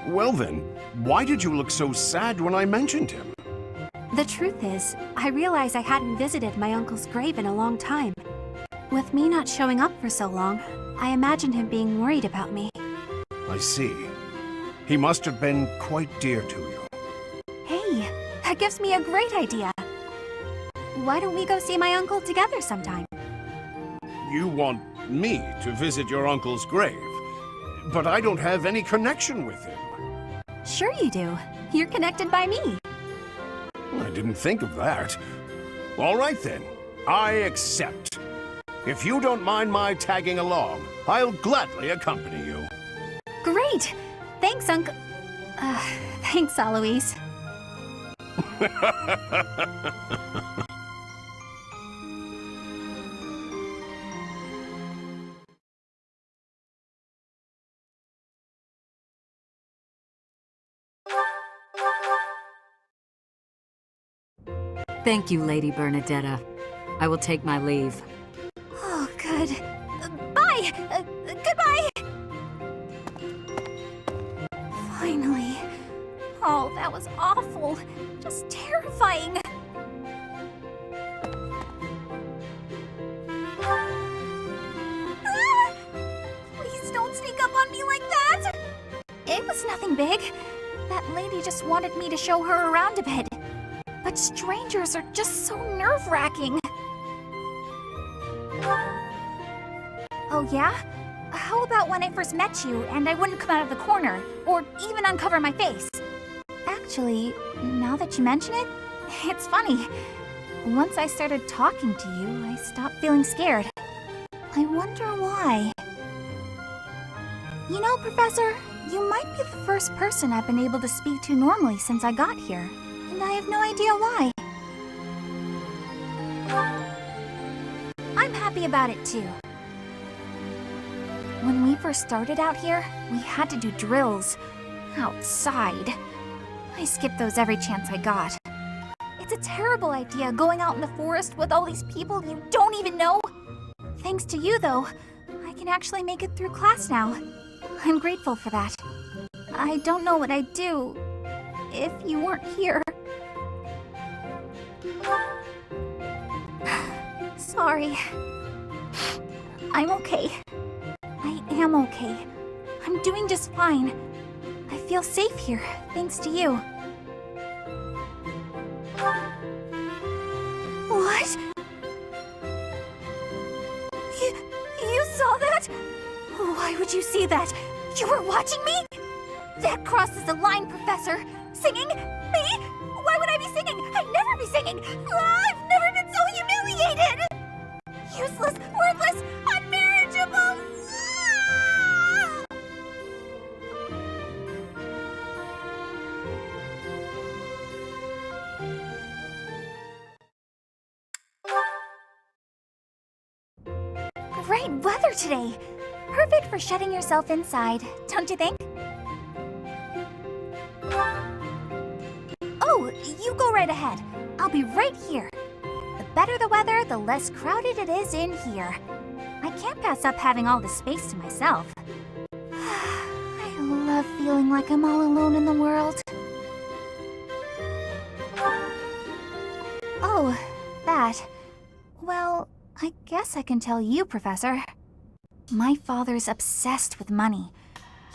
Well then, why did you look so sad when I mentioned him?
The truth is, I realized I hadn't visited my uncle's grave in a long time. With me not showing up for so long, I imagined him being worried about me.
I see. He must have been quite dear to you.
Hey, that gives me a great idea. Why don't we go see my uncle together sometime?
You want me to visit your uncle's grave, but I don't have any connection with him.
Sure you do. You're connected by me.
I didn't think of that. All right then, I accept. If you don't mind my tagging along, I'll gladly accompany you.
Great! Thanks, thanks, Aloise.
Thank you, Lady Bernadetta. I will take my leave.
Oh, good. Bye! Goodbye! Finally. Oh, that was awful. Just terrifying. Ah! Please don't sneak up on me like that! It was nothing big. That lady just wanted me to show her around a bit. But strangers are just so nerve-wracking. Oh yeah? How about when I first met you and I wouldn't come out of the corner, or even uncover my face? Actually, now that you mention it, it's funny. Once I started talking to you, I stopped feeling scared. I wonder why. You know, Professor, you might be the first person I've been able to speak to normally since I got here, and I have no idea why. I'm happy about it too. When we first started out here, we had to do drills outside. I skipped those every chance I got. It's a terrible idea going out in the forest with all these people you don't even know. Thanks to you, though, I can actually make it through class now. I'm grateful for that. I don't know what I'd do if you weren't here. Sorry. I'm okay. I am okay. I'm doing just fine. I feel safe here, thanks to you. What? You saw that? Why would you see that? You were watching me? That crosses the line, Professor. Singing? Me? Why would I be singing? I'd never be singing. I've never been so humiliated. Useless, worthless, unmarriageable. Great weather today. Perfect for shutting yourself inside, don't you think? Oh, you go right ahead. I'll be right here. The better the weather, the less crowded it is in here. I can't pass up having all the space to myself. I love feeling like I'm all alone in the world. Oh, that. Well, I guess I can tell you, Professor. My father's obsessed with money.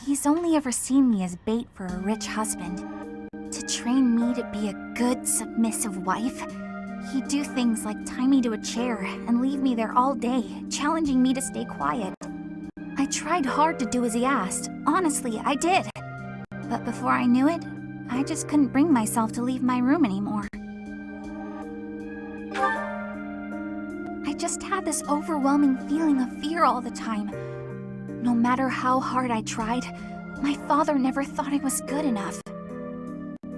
He's only ever seen me as bait for a rich husband. To train me to be a good, submissive wife, He'd do things like tie me to a chair and leave me there all day, challenging me to stay quiet. I tried hard to do as he asked. Honestly, I did. But before I knew it, I just couldn't bring myself to leave my room anymore. I just had this overwhelming feeling of fear all the time. No matter how hard I tried, my father never thought I was good enough.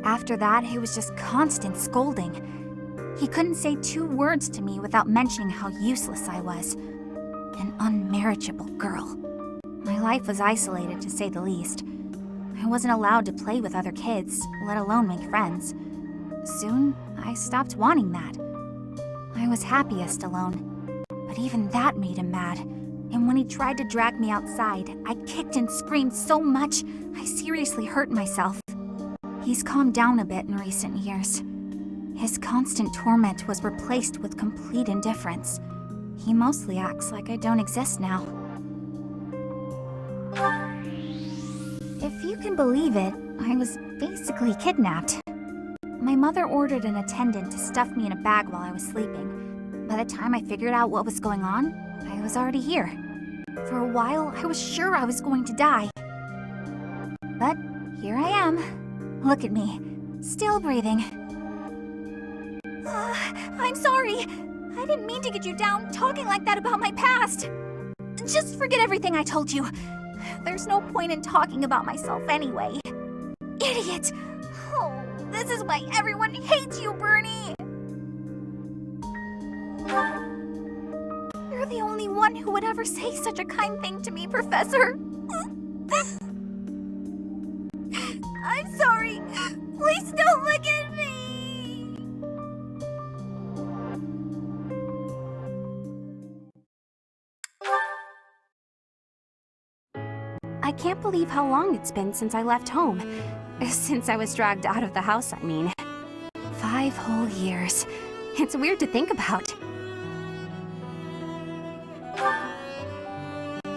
After that, it was just constant scolding. He couldn't say 2 words to me without mentioning how useless I was. An unmarriageable girl. My life was isolated, to say the least. I wasn't allowed to play with other kids, let alone make friends. Soon, I stopped wanting that. I was happiest alone. But even that made him mad. And when he tried to drag me outside, I kicked and screamed so much, I seriously hurt myself. He's calmed down a bit in recent years. His constant torment was replaced with complete indifference. He mostly acts like I don't exist now. If you can believe it, I was basically kidnapped. My mother ordered an attendant to stuff me in a bag while I was sleeping. By the time I figured out what was going on, I was already here. For a while, I was sure I was going to die. But here I am. Look at me, still breathing. I'm sorry. I didn't mean to get you down talking like that about my past. Just forget everything I told you. There's no point in talking about myself anyway. Idiot! Oh, this is why everyone hates you, Bernie! You're the only one who would ever say such a kind thing to me, Professor. I'm sorry. Please don't look at me! I can't believe how long it's been since I left home. Since I was dragged out of the house, I mean. 5 whole years. It's weird to think about.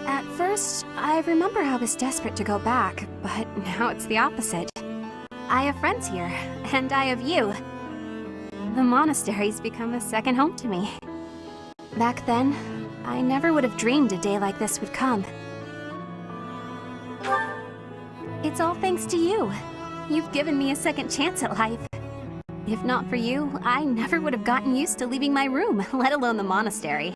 At first, I remember I was desperate to go back, but now it's the opposite. I have friends here, and I have you. The monastery's become a second home to me. Back then, I never would have dreamed a day like this would come. It's all thanks to you. You've given me a second chance at life. If not for you, I never would have gotten used to leaving my room, let alone the monastery.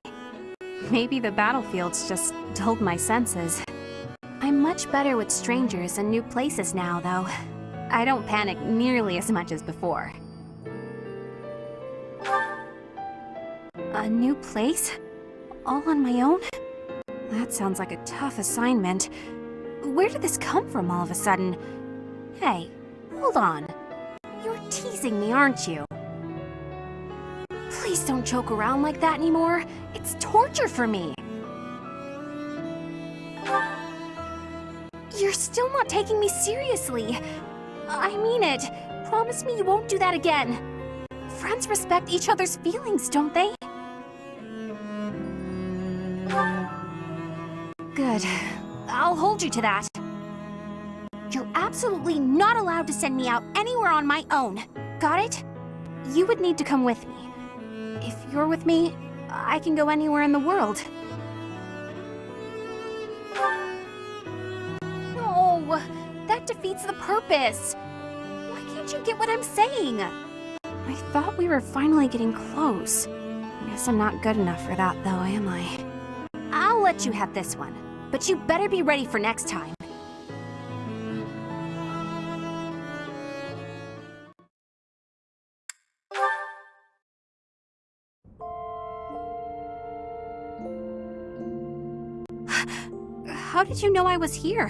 Maybe the battlefields just dulled my senses. I'm much better with strangers and new places now, though. I don't panic nearly as much as before. A new place? All on my own? That sounds like a tough assignment. Where did this come from all of a sudden? Hey, hold on. You're teasing me, aren't you? Please don't joke around like that anymore. It's torture for me. You're still not taking me seriously. I mean it. Promise me you won't do that again. Friends respect each other's feelings, don't they? Good. I'll hold you to that. You're absolutely not allowed to send me out anywhere on my own. Got it? You would need to come with me. If you're with me, I can go anywhere in the world. No, that defeats the purpose. Why can't you get what I'm saying? I thought we were finally getting close. Guess I'm not good enough for that, though, am I? I'll let you have this one, but you better be ready for next time. How did you know I was here?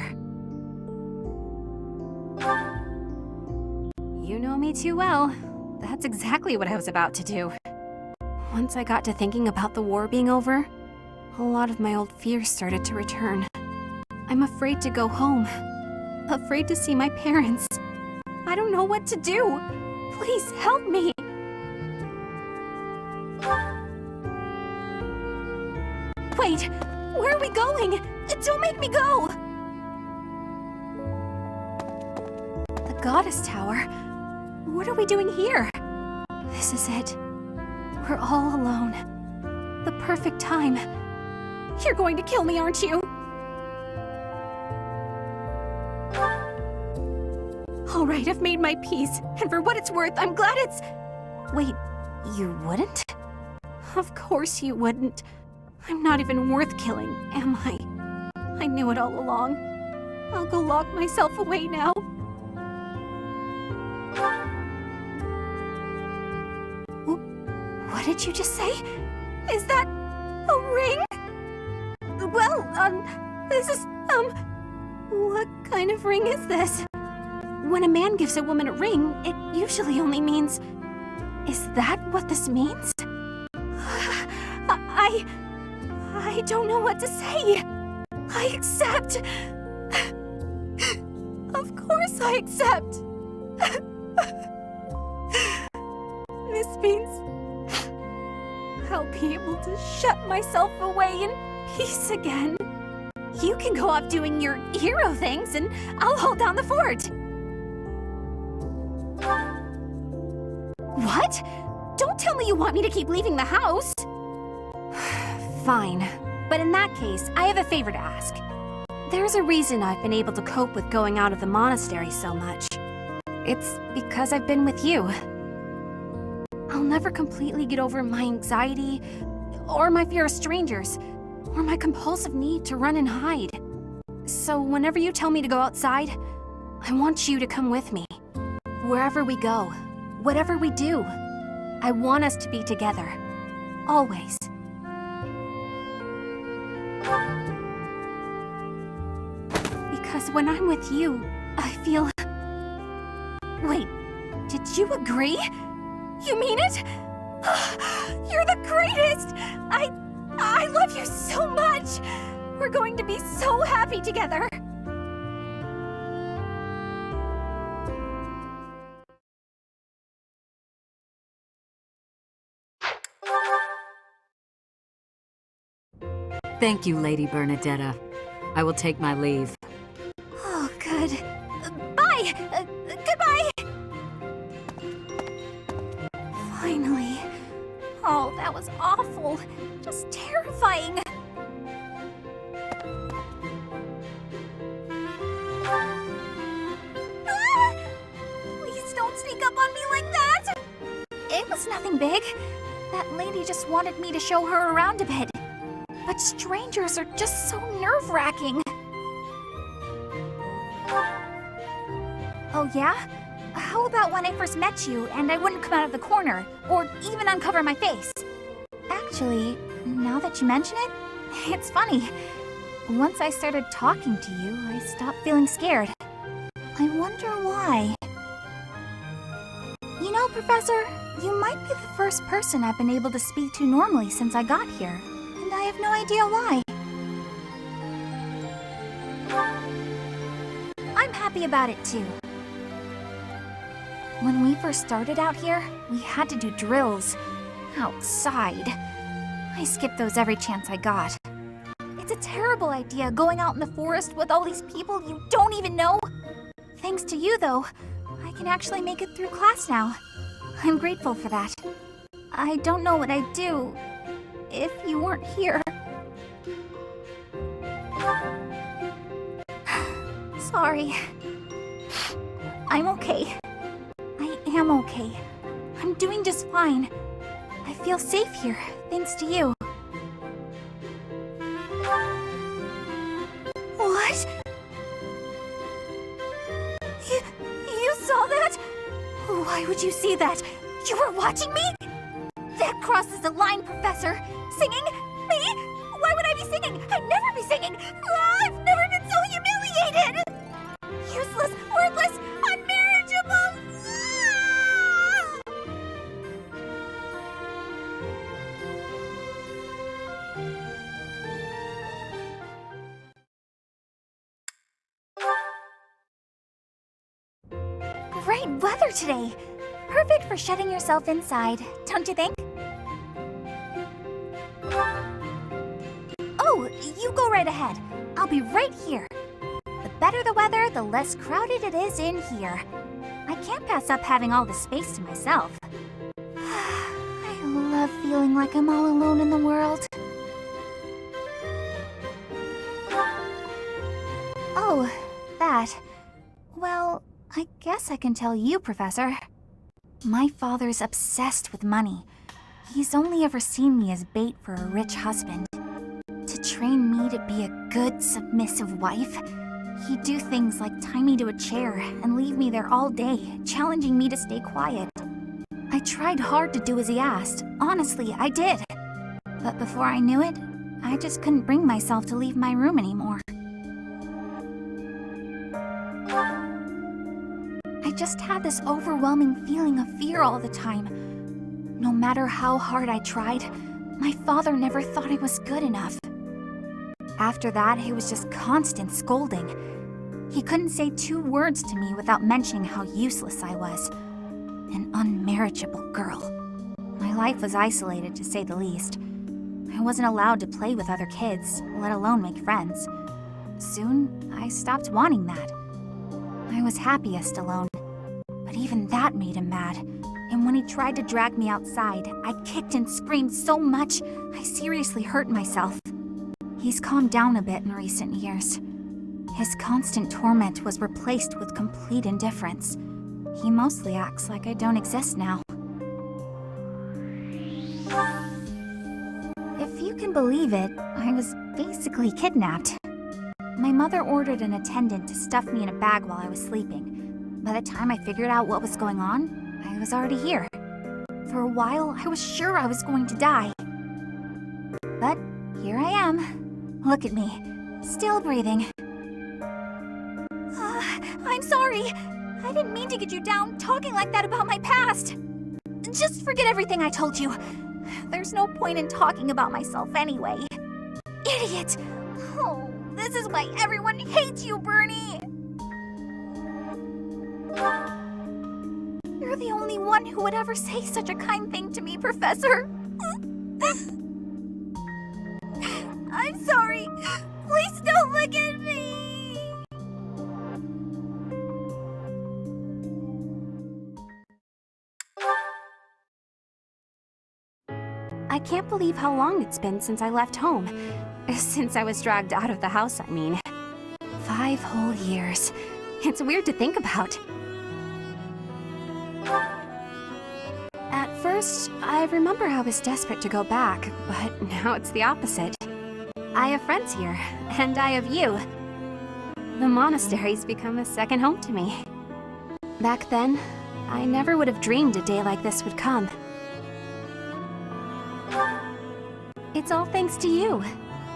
You know me too well. That's exactly what I was about to do. Once I got to thinking about the war being over, a lot of my old fears started to return. I'm afraid to go home. Afraid to see my parents. I don't know what to do. Please help me. Wait, where are we going? Don't make me go! The Goddess Tower? What are we doing here? This is it. We're all alone. The perfect time. You're going to kill me, aren't you? All right, I've made my peace, and for what it's worth, I'm glad it's... Wait, you wouldn't? Of course you wouldn't. I'm not even worth killing, am I? I knew it all along. I'll go lock myself away now. What did you just say? Is that a ring? Well, this is, what kind of ring is this? When a man gives a woman a ring, it usually only means... Is that what this means? I don't know what to say. I accept. Of course I accept. This means I'll be able to shut myself away in peace again. You can go off doing your hero things and I'll hold down the fort. What? Don't tell me you want me to keep leaving the house. Fine. But in that case, I have a favor to ask. There's a reason I've been able to cope with going out of the monastery so much. It's because I've been with you. I'll never completely get over my anxiety, or my fear of strangers, or my compulsive need to run and hide. So whenever you tell me to go outside, I want you to come with me. Wherever we go, whatever we do, I want us to be together. Always. Because when I'm with you, I feel... Wait, did you agree? You mean it? You're the greatest! I love you so much! We're going to be so happy together!
Thank you, Lady Bernadetta. I will take my leave.
Oh, good. Bye! Goodbye! Finally. Oh, that was awful. Just terrifying. Ah! Please don't sneak up on me like that! It was nothing big. That lady just wanted me to show her around a bit. But strangers are just so nerve-wracking. Oh yeah? How about when I first met you and I wouldn't come out of the corner, or even uncover my face? Actually, now that you mention it, it's funny. Once I started talking to you, I stopped feeling scared. I wonder why. You know, Professor, you might be the first person I've been able to speak to normally since I got here. And I have no idea why. I'm happy about it too. When we first started out here, we had to do drills. Outside. I skipped those every chance I got. It's a terrible idea going out in the forest with all these people you don't even know. Thanks to you, though, I can actually make it through class now. I'm grateful for that. I don't know what I'd do if you weren't here. Sorry. I'm okay. I am okay. I'm doing just fine. I feel safe here, thanks to you. What? You saw that? Why would you see that? You were watching me? That crosses the line, Professor. Singing? Me? Why would I be singing? I'd never be singing. I've never been so humiliated. Useless, worthless, unmarriageable. Great weather today. Perfect for shutting yourself inside, don't you think? Oh, you go right ahead. I'll be right here. The better the weather, the less crowded it is in here. I can't pass up having all the space to myself. I love feeling like I'm all alone in the world. Oh, that. Well, I guess I can tell you, Professor. My father's obsessed with money. He's only ever seen me as bait for a rich husband. To train me to be a good, submissive wife, he'd do things like tie me to a chair and leave me there all day, challenging me to stay quiet. I tried hard to do as he asked. Honestly, I did. But before I knew it, I just couldn't bring myself to leave my room anymore. I just had this overwhelming feeling of fear all the time. No matter how hard I tried, my father never thought I was good enough. After that, it was just constant scolding. He couldn't say 2 words to me without mentioning how useless I was. An unmarriageable girl. My life was isolated, to say the least. I wasn't allowed to play with other kids, let alone make friends. Soon, I stopped wanting that. I was happiest alone. But even that made him mad. And when he tried to drag me outside, I kicked and screamed so much, I seriously hurt myself. He's calmed down a bit in recent years. His constant torment was replaced with complete indifference. He mostly acts like I don't exist now. If you can believe it, I was basically kidnapped. My mother ordered an attendant to stuff me in a bag while I was sleeping. By the time I figured out what was going on, I was already here. For a while, I was sure I was going to die. But here I am. Look at me, still breathing. I'm sorry. I didn't mean to get you down talking like that about my past. Just forget everything I told you. There's no point in talking about myself anyway. Idiot! Oh, this is why everyone hates you, Bernie! You're the only one who would ever say such a kind thing to me, Professor. I'm sorry. Please don't look at me! I can't believe how long it's been since I left home. Since I was dragged out of the house, I mean. 5 whole years. It's weird to think about. At first, I remember I was desperate to go back, but now it's the opposite. I have friends here, and I have you. The monastery's become a second home to me. Back then, I never would have dreamed a day like this would come. It's all thanks to you.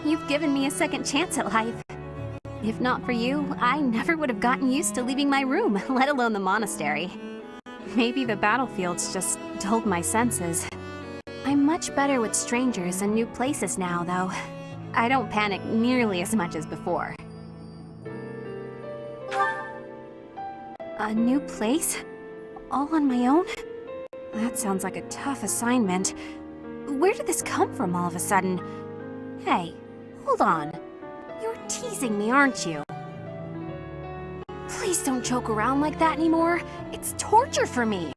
You've given me a second chance at life. If not for you, I never would have gotten used to leaving my room, let alone the monastery. Maybe the battlefields just dulled my senses. I'm much better with strangers and new places now, though. I don't panic nearly as much as before. A new place? All on my own? That sounds like a tough assignment. Where did this come from all of a sudden? Hey, hold on. You're teasing me, aren't you? Please don't joke around like that anymore. It's torture for me.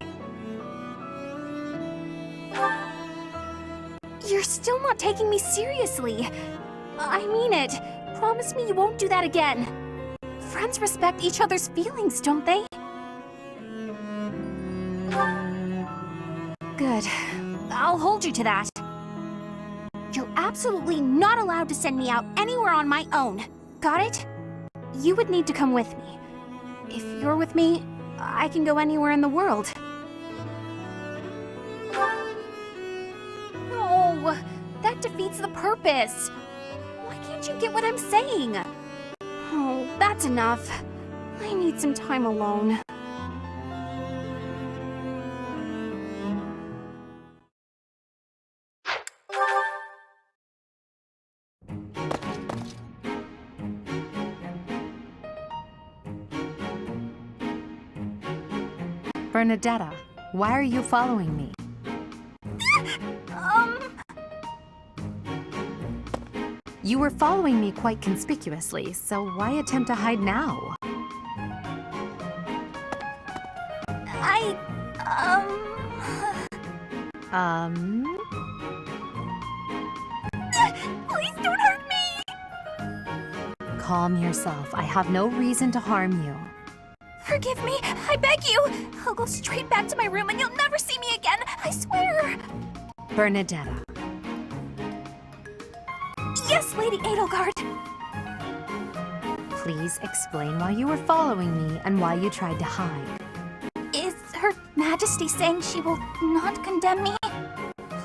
You're still not taking me seriously. I mean it. Promise me you won't do that again. Friends respect each other's feelings, don't they? Good. I'll hold you to that. You're absolutely not allowed to send me out anywhere on my own. Got it? You would need to come with me. If you're with me, I can go anywhere in the world. No, that defeats the purpose. Why can't you get what I'm saying? Oh, that's enough. I need some time alone.
Bernadetta, why are you following me? You were following me quite conspicuously, so why attempt to hide now? calm yourself. I have no reason to harm you.
Forgive me, I beg you. I'll go straight back to my room and you'll never see me again, I swear.
Bernadetta.
Yes, Lady Edelgard.
Please explain why you were following me and why you tried to hide.
Is Her Majesty saying she will not condemn me?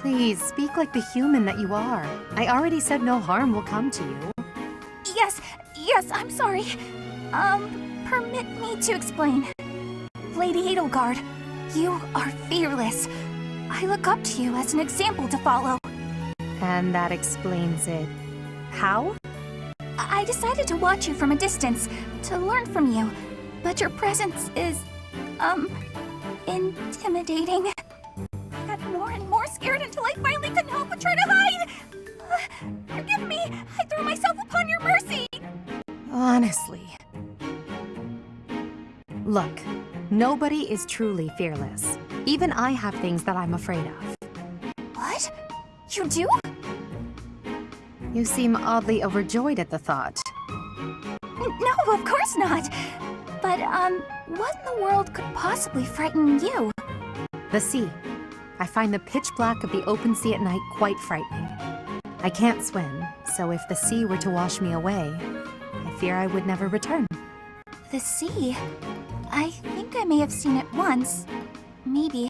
Please, speak like the human that you are. I already said no harm will come to you.
Yes, I'm sorry. Permit me to explain. Lady Edelgard, you are fearless. I look up to you as an example to follow.
And that explains it. How?
I decided to watch you from a distance, to learn from you. But your presence is, intimidating. I got more and more scared until I finally couldn't help but try to hide. Forgive me, I threw myself upon your mercy.
Honestly. Look, nobody is truly fearless. Even I have things that I'm afraid of.
What? You do?
You seem oddly overjoyed at the thought.
No, of course not. But, what in the world could possibly frighten you?
The sea. I find the pitch black of the open sea at night quite frightening. I can't swim, so if the sea were to wash me away, I fear I would never return.
The sea? I think I may have seen it once. Maybe.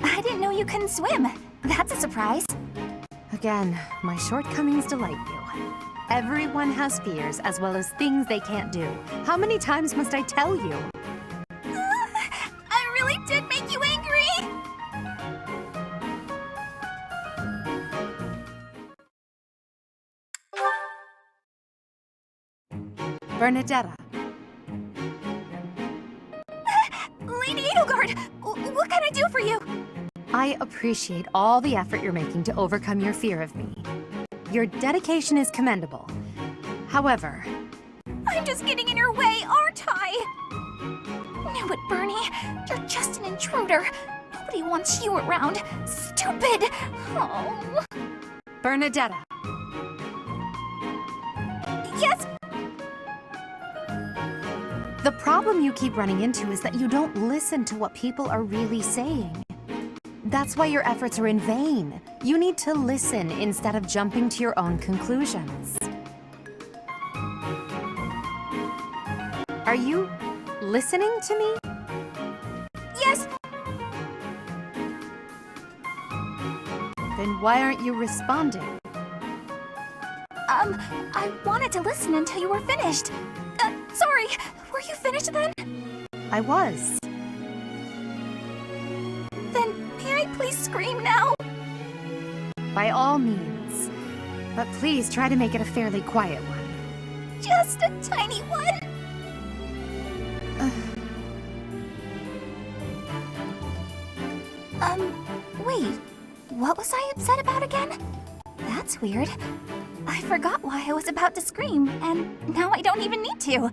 I didn't know you couldn't swim. That's a surprise.
Again, my shortcomings delight you. Everyone has fears as well as things they can't do. How many times must I tell you?
I really did make you angry!
Bernadetta.
Lady Edelgard, what can I do for you?
I appreciate all the effort you're making to overcome your fear of me. Your dedication is commendable. However...
I'm just getting in your way, aren't I? Knew it, Bernie. You're just an intruder. Nobody wants you around. Stupid! Oh.
Bernadetta.
Yes?
The problem you keep running into is that you don't listen to what people are really saying. That's why your efforts are in vain. You need to listen instead of jumping to your own conclusions. Are you listening to me?
Yes!
Then why aren't you responding?
I wanted to listen until you were finished. Sorry, were you finished then?
I was.
Then may I please scream now?
By all means. But please try to make it a fairly quiet one.
Just a tiny one? Wait. What was I upset about again? That's weird. I forgot why I was about to scream, and now I don't even need to.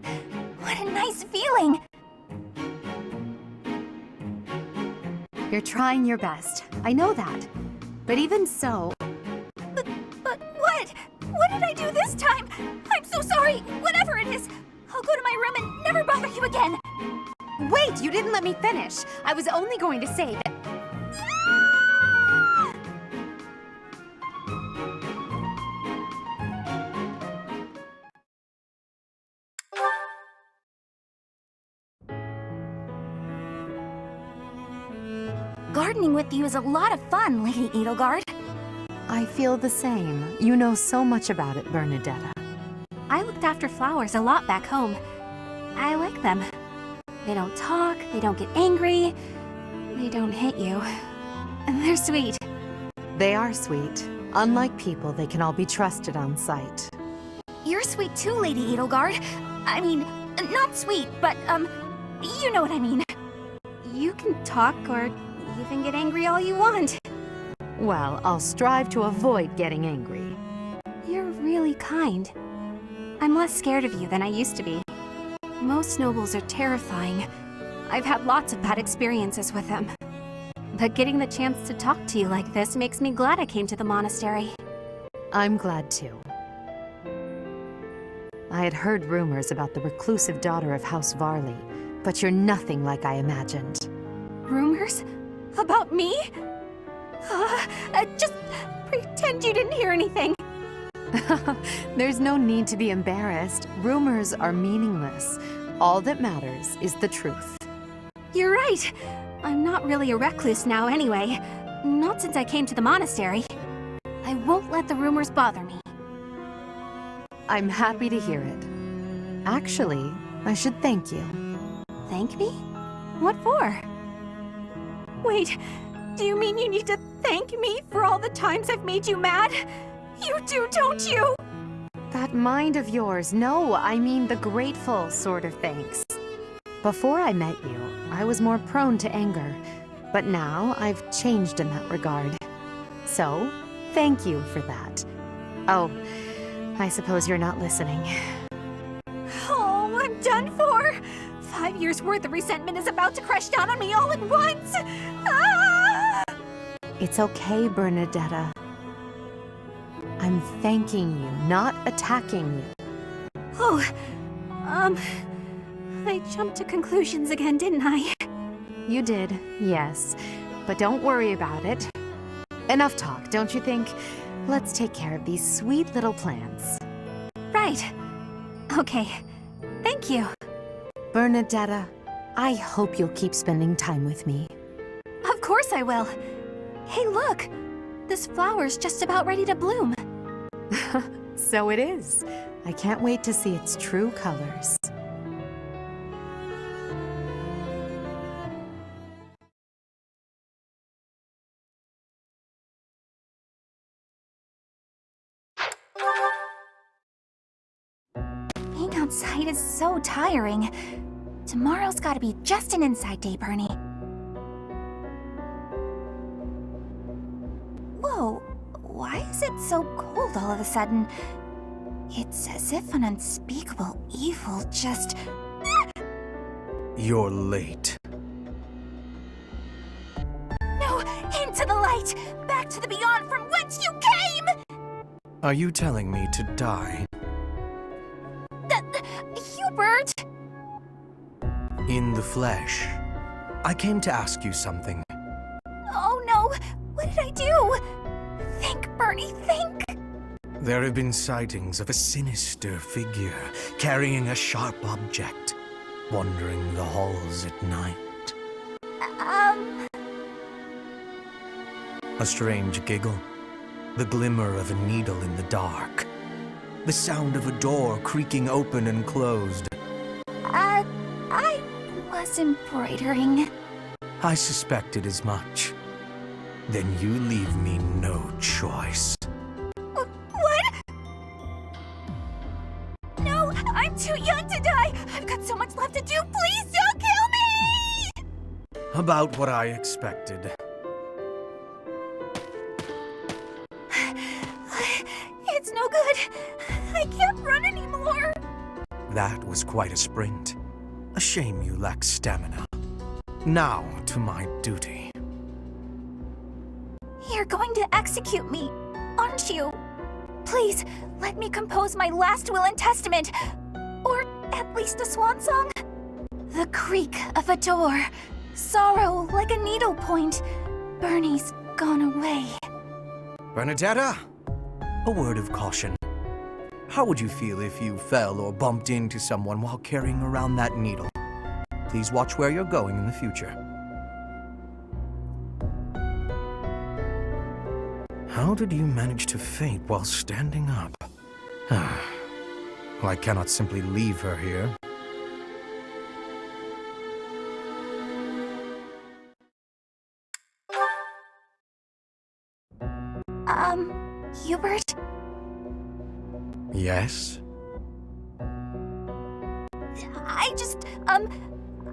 What a nice feeling.
You're trying your best. I know that. But even so...
But what? What did I do this time? I'm so sorry. Whatever it is. I'll go to my room and never bother you again.
Wait, you didn't let me finish. I was only going to say that...
Gardening with you is a lot of fun, Lady Edelgard.
I feel the same. You know so much about it, Bernadetta.
I looked after flowers a lot back home. I like them. They don't talk, they don't get angry, they don't hit you. They're sweet.
They are sweet. Unlike people, they can all be trusted on sight.
You're sweet too, Lady Edelgard. I mean, not sweet, but, you know what I mean. You can talk or even get angry all you want.
Well, I'll strive to avoid getting angry.
You're really kind. I'm less scared of you than I used to be. Most nobles are terrifying. I've had lots of bad experiences with them. But getting the chance to talk to you like this makes me glad I came to the monastery.
I'm glad too.
I had heard rumors about the reclusive daughter of House Varley, but you're nothing like I imagined.
Rumors? About me? Just pretend you didn't hear anything.
There's no need to be embarrassed. Rumors are meaningless. All that matters is the truth.
You're right. I'm not really a recluse now anyway. Not since I came to the monastery. I won't let the rumors bother me.
I'm happy to hear it. Actually, I should thank you.
Thank me? What for? Wait, do you mean you need to thank me for all the times I've made you mad? You do, don't you?
That mind of yours. No, I mean the grateful sort of thanks. Before I met you, I was more prone to anger, but now I've changed in that regard. So, thank you for that. Oh, I suppose you're not listening.
Oh, I'm done for! 5 years' worth of resentment is about to crash down on me all at once! Ah!
It's okay, Bernadetta. I'm thanking you, not attacking you.
Oh, I jumped to conclusions again, didn't I?
You did, yes. But don't worry about it. Enough talk, don't you think? Let's take care of these sweet little plants.
Right. Okay. Thank you.
Bernadetta, I hope you'll keep spending time with me.
Of course I will. Hey, look! This flower's just about ready to bloom.
So it is. I can't wait to see its true colors.
Being outside is so tiring. Tomorrow's gotta be just an inside day, Bernie. Whoa, why is it so cold all of a sudden? It's as if an unspeakable evil just...
You're late.
No, into the light! Back to the beyond from whence you came!
Are you telling me to die?
Hubert!
In the flesh. I came to ask you something.
Oh no, what did I do? Think, Bernie, think!
There have been sightings of a sinister figure carrying a sharp object, wandering the halls at night. A strange giggle, the glimmer of a needle in the dark, the sound of a door creaking open and closed.
I was embroidering.
I suspected as much. Then you leave me no choice.
What? No, I'm too young to die! I've got so much left to do, please don't kill me!
About what I expected.
It's no good. I can't run anymore.
That was quite a sprint. A shame you lack stamina. Now to my duty.
You're going to execute me, aren't you? Please, let me compose my last will and testament. Or at least a swan song. The creak of a door. Sorrow like a needle point. Bernie's gone away.
Bernadetta, a word of caution. How would you feel if you fell or bumped into someone while carrying around that needle? Please watch where you're going in the future. How did you manage to faint while standing up? Well, I cannot simply leave her here.
Hubert?
Yes?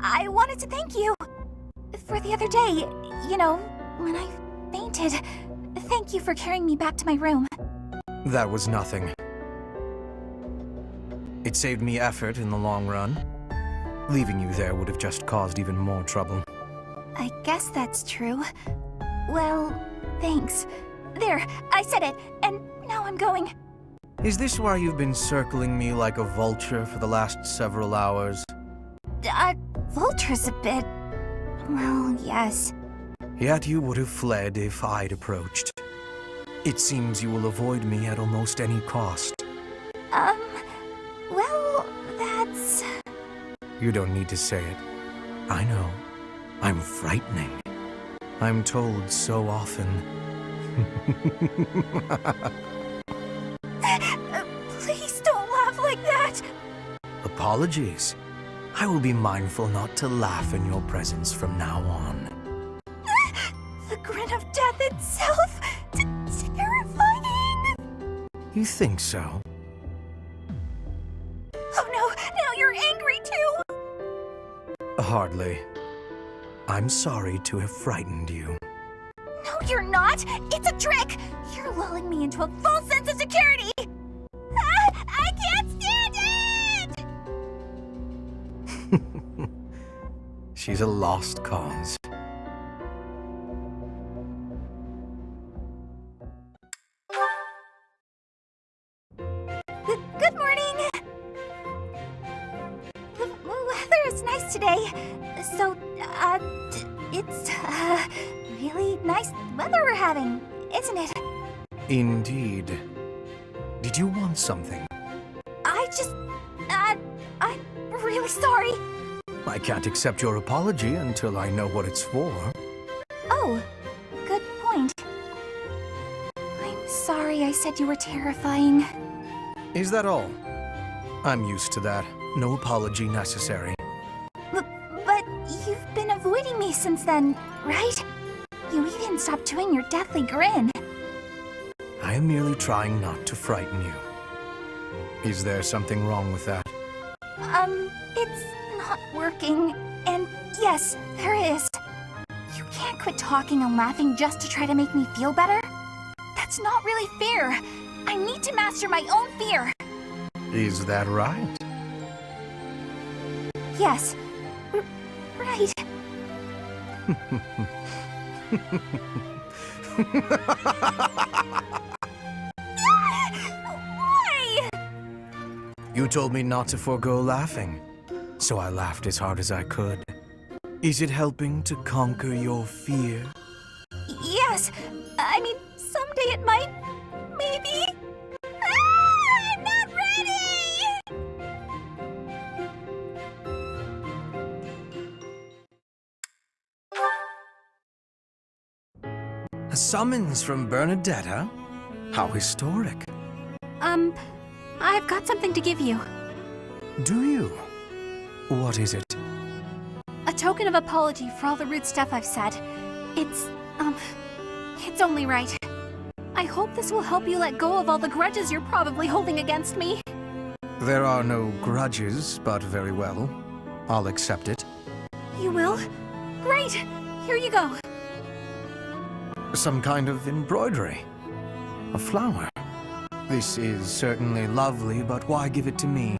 I wanted to thank you. For the other day, you know, when I fainted. Thank you for carrying me back to my room.
That was nothing. It saved me effort in the long run. Leaving you there would have just caused even more trouble.
I guess that's true. Well, thanks. There, I said it, and now I'm going.
Is this why you've been circling me like a vulture for the last several hours?
Vulture's a bit... well, yes.
Yet you would have fled if I'd approached. It seems you will avoid me at almost any cost.
Well, that's...
You don't need to say it. I know. I'm frightening. I'm told so often.
Please don't laugh like that!
Apologies. I will be mindful not to laugh in your presence from now on.
The grin of death itself! Terrifying!
You think so?
Oh no, now you're angry too!
Hardly. I'm sorry to have frightened you.
No, you're not! It's a trick! You're lulling me into a false sense of security! I can't stand it!
She's a lost cause.
Good morning! The weather is nice today. So, it's, really nice weather we're having, isn't it?
Indeed. Did you want something?
I'm really sorry.
I can't accept your apology until I know what it's for.
Oh, good point. I'm sorry I said you were terrifying.
Is that all? I'm used to that. No apology necessary.
But you've been avoiding me since then, right? You even stopped doing your deathly grin.
I am merely trying not to frighten you. Is there something wrong with that?
It's not working. And yes, there is. You can't quit talking and laughing just to try to make me feel better. That's not really fair. I need to master my own fear.
Is that right?
Yes. Right. Why?
You told me not to forego laughing, so I laughed as hard as I could. Is it helping to conquer your fear?
Yes. I mean, someday it might. Maybe. I'm not ready!
A summons from Bernadetta? How historic.
I've got something to give you.
Do you? What is it?
A token of apology for all the rude stuff I've said. It's only right. I hope this will help you let go of all the grudges you're probably holding against me.
There are no grudges, but very well. I'll accept it.
You will? Great! Here you go.
Some kind of embroidery. A flower. This is certainly lovely, but why give it to me?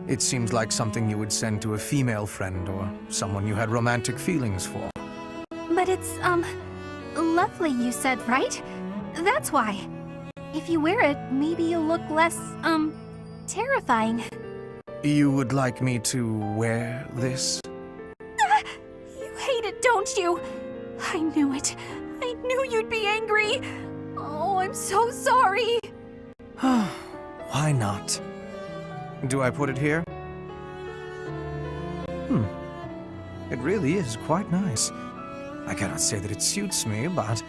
It seems like something you would send to a female friend or someone you had romantic feelings for.
But it's, lovely, you said, right? That's why. If you wear it, maybe you'll look less, terrifying.
You would like me to wear this?
You hate it, don't you? I knew it. I knew you'd be angry. Oh, I'm so sorry.
Why not? Do I put it here? It really is quite nice. I cannot say that it suits me, but...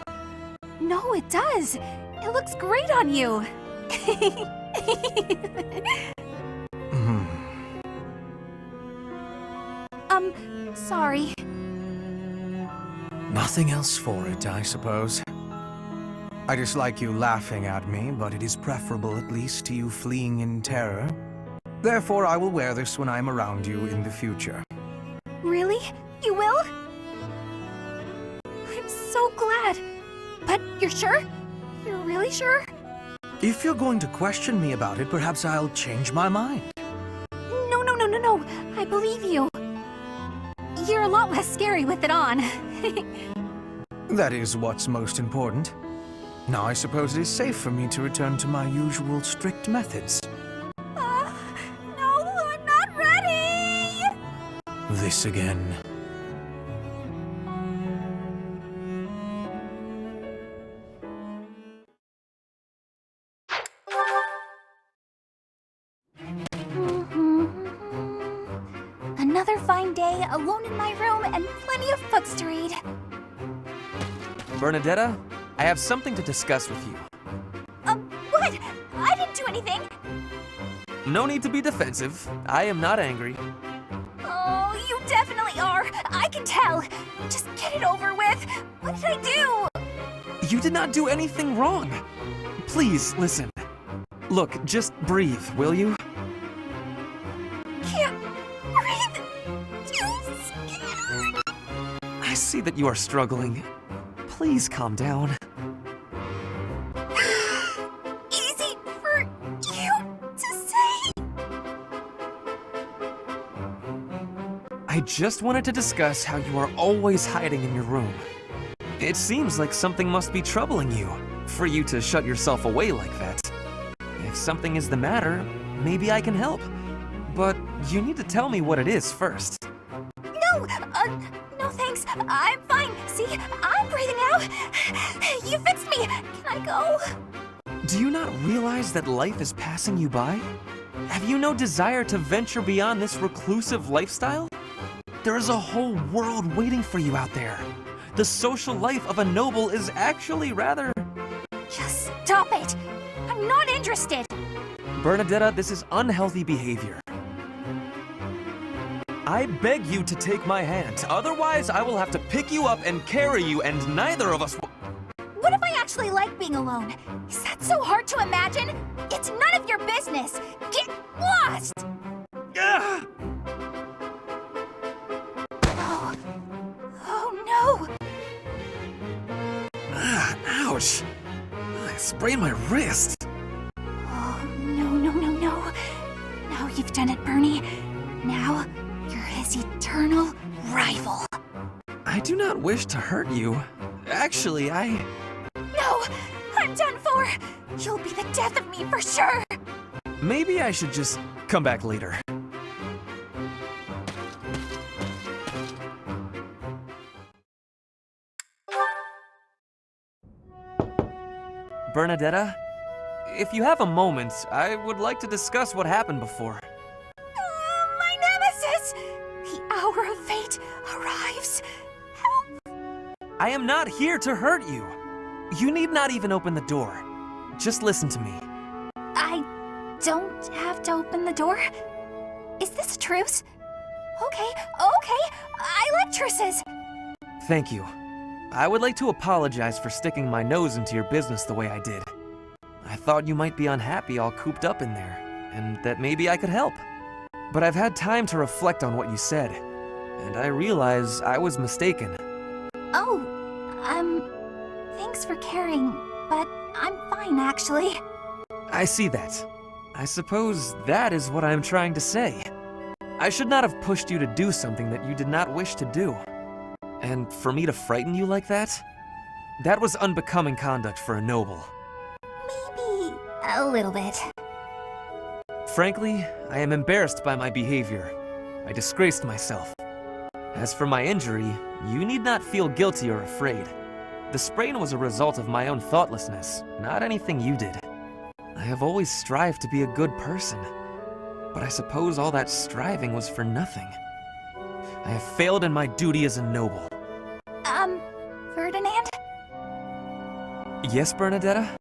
No, it does. It looks great on you. Sorry.
Nothing else for it, I suppose. I dislike you laughing at me, but it is preferable at least to you fleeing in terror. Therefore, I will wear this when I'm around you in the future.
Really? You will? I'm so glad. But you're sure? You're really sure?
If you're going to question me about it, perhaps I'll change my mind.
No. I believe you. You're a lot less scary with it on.
That is what's most important. Now I suppose it is safe for me to return to my usual strict methods.
No, I'm not ready!
This again.
Another fine day, alone in my room, and plenty of books to read.
Bernadetta, I have something to discuss with you.
What? I didn't do anything!
No need to be defensive. I am not angry.
Oh, you definitely are! I can tell! Just get it over with! What did I do?
You did not do anything wrong. Please, listen. Look, just breathe, will you?
Can't breathe! Too scared!
I see that you are struggling. Please calm down.
Easy for you to say!
I just wanted to discuss how you are always hiding in your room. It seems like something must be troubling you, for you to shut yourself away like that. If something is the matter, maybe I can help. But you need to tell me what it is first.
No! No thanks. I'm fine. See? I'm breathing now. You fixed me. Can I go?
Do you not realize that life is passing you by? Have you no desire to venture beyond this reclusive lifestyle? There is a whole world waiting for you out there. The social life of a noble is actually rather...
Just stop it. I'm not interested.
Bernadetta, this is unhealthy behavior. I beg you to take my hand, otherwise I will have to pick you up and carry you, and neither of us will...
What if I actually like being alone? Is that so hard to imagine? It's none of your business. Get lost!
Ugh!
Oh no!
Ouch! I sprained my wrist.
Oh, no. Now you've done it, Bernie. Now, you're his eternal rival.
I do not wish to hurt you. Actually,
No! I'm done for! You'll be the death of me for sure!
Maybe I should just come back later. Bernadetta, if you have a moment, I would like to discuss what happened before.
My nemesis! The hour of fate arrives. Help!
I am not here to hurt you. You need not even open the door. Just listen to me.
I don't have to open the door? Is this a truce? Okay. I like truces.
Thank you. I would like to apologize for sticking my nose into your business the way I did. I thought you might be unhappy all cooped up in there, and that maybe I could help. But I've had time to reflect on what you said, and I realize I was mistaken.
Oh, thanks for caring, but I'm fine actually.
I see that. I suppose that is what I'm trying to say. I should not have pushed you to do something that you did not wish to do. And for me to frighten you like that? That was unbecoming conduct for a noble.
Maybe a little bit.
Frankly, I am embarrassed by my behavior. I disgraced myself. As for my injury, you need not feel guilty or afraid. The sprain was a result of my own thoughtlessness, not anything you did. I have always strived to be a good person, but I suppose all that striving was for nothing. I have failed in my duty as a noble.
Ferdinand?
Yes, Bernadetta?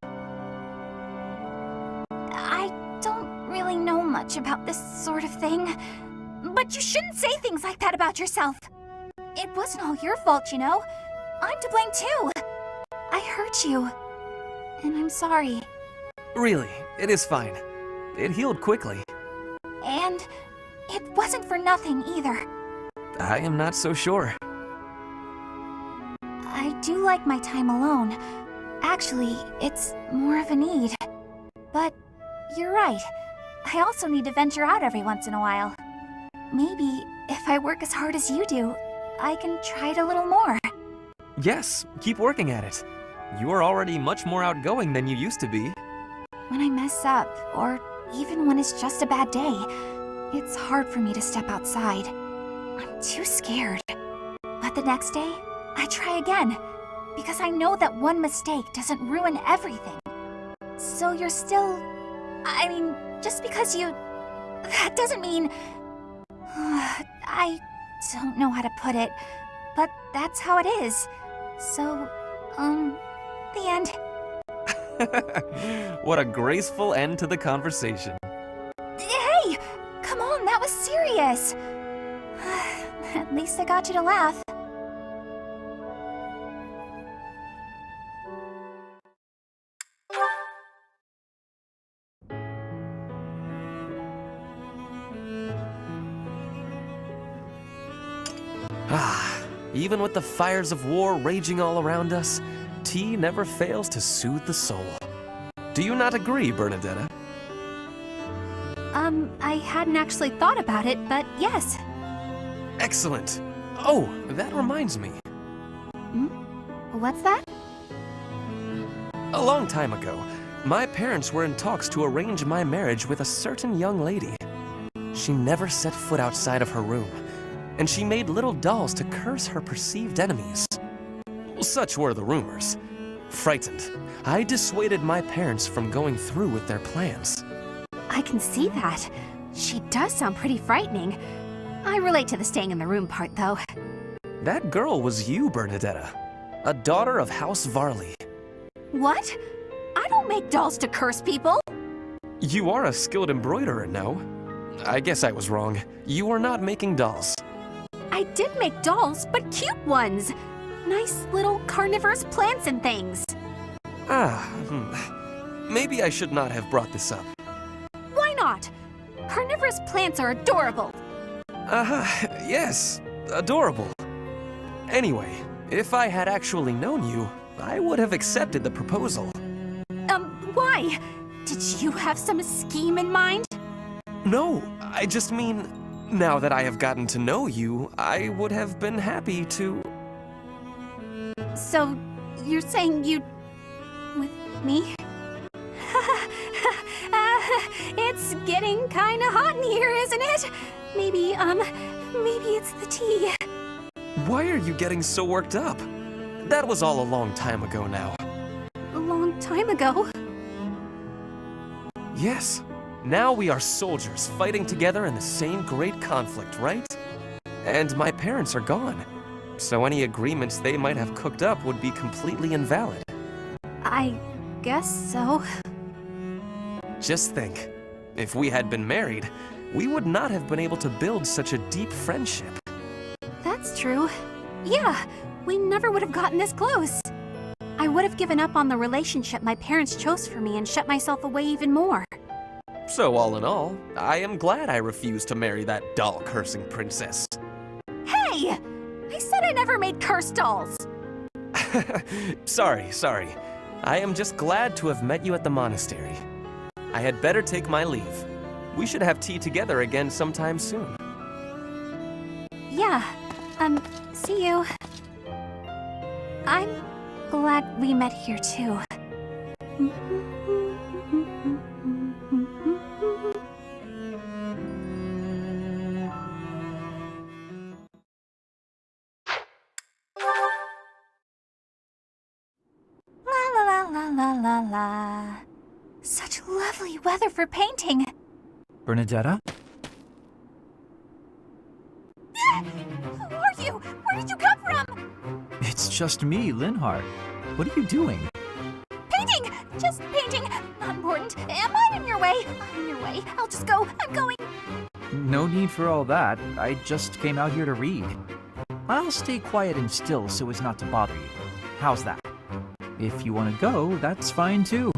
I don't really know much about this sort of thing, but you shouldn't say things like that about yourself. It wasn't all your fault, you know. I'm to blame too. I hurt you, and I'm sorry.
Really, it is fine. It healed quickly.
And it wasn't for nothing either.
I am not so sure.
I do like my time alone. Actually, it's more of a need. But you're right. I also need to venture out every once in a while. Maybe if I work as hard as you do, I can try it a little more.
Yes, keep working at it. You are already much more outgoing than you used to be.
When I mess up, or even when it's just a bad day, it's hard for me to step outside. I'm too scared. But the next day, I try again, because I know that one mistake doesn't ruin everything. So you're still... I mean, just because you... That doesn't mean... I don't know how to put it, but that's how it is. So, the end.
What a graceful end to the conversation.
Hey! Come on, that was serious! At least I got you to laugh.
Even with the fires of war raging all around us, tea never fails to soothe the soul. Do you not agree, Bernadetta?
I hadn't actually thought about it, but yes.
Excellent. Oh, that reminds me.
What's that?
A long time ago, my parents were in talks to arrange my marriage with a certain young lady. She never set foot outside of her room, and she made little dolls to curse her perceived enemies. Such were the rumors. Frightened, I dissuaded my parents from going through with their plans.
I can see that. She does sound pretty frightening. I relate to the staying in the room part, though.
That girl was you, Bernadetta, a daughter of House Varley.
What? I don't make dolls to curse people!
You are a skilled embroiderer, no? I guess I was wrong. You are not making dolls.
I did make dolls, but cute ones! Nice little carnivorous plants and things.
Maybe I should not have brought this up.
Why not? Carnivorous plants are adorable.
Yes, adorable. Anyway, if I had actually known you, I would have accepted the proposal.
Why? Did you have some scheme in mind?
No, I just mean, now that I have gotten to know you, I would have been happy to...
So, you're saying you'd... with me? It's getting kinda hot in here, isn't it? Maybe it's the tea.
Why are you getting so worked up? That was all a long time ago now.
A long time ago?
Yes. Now we are soldiers fighting together in the same great conflict, right? And my parents are gone. So any agreements they might have cooked up would be completely invalid.
I guess so.
Just think, if we had been married, we would not have been able to build such a deep friendship.
That's true. Yeah, we never would have gotten this close. I would have given up on the relationship my parents chose for me and shut myself away even more.
So all in all, I am glad I refused to marry that doll-cursing princess.
Hey! I said I never made cursed dolls!
Sorry. I am just glad to have met you at the monastery. I had better take my leave. We should have tea together again sometime soon.
Yeah, see you. I'm glad we met here too. La. Such lovely weather for painting.
Bernadetta?
Who are you? Where did you come from?
It's just me, Linhart. What are you doing?
Painting! Just painting. Not important. Am I in your way? I'm in your way. I'll just go. I'm going.
No need for all that. I just came out here to read. I'll stay quiet and still so as not to bother you. How's that? If you want to go, that's fine too.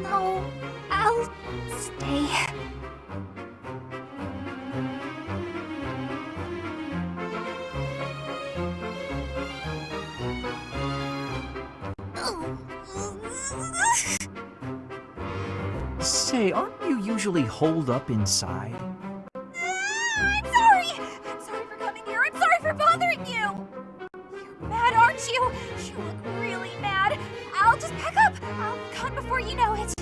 No. I'll stay.
Say, aren't you usually holed up inside?
I'm sorry! I'm sorry for coming here. I'm sorry for bothering you. You're mad, aren't you? You You know it.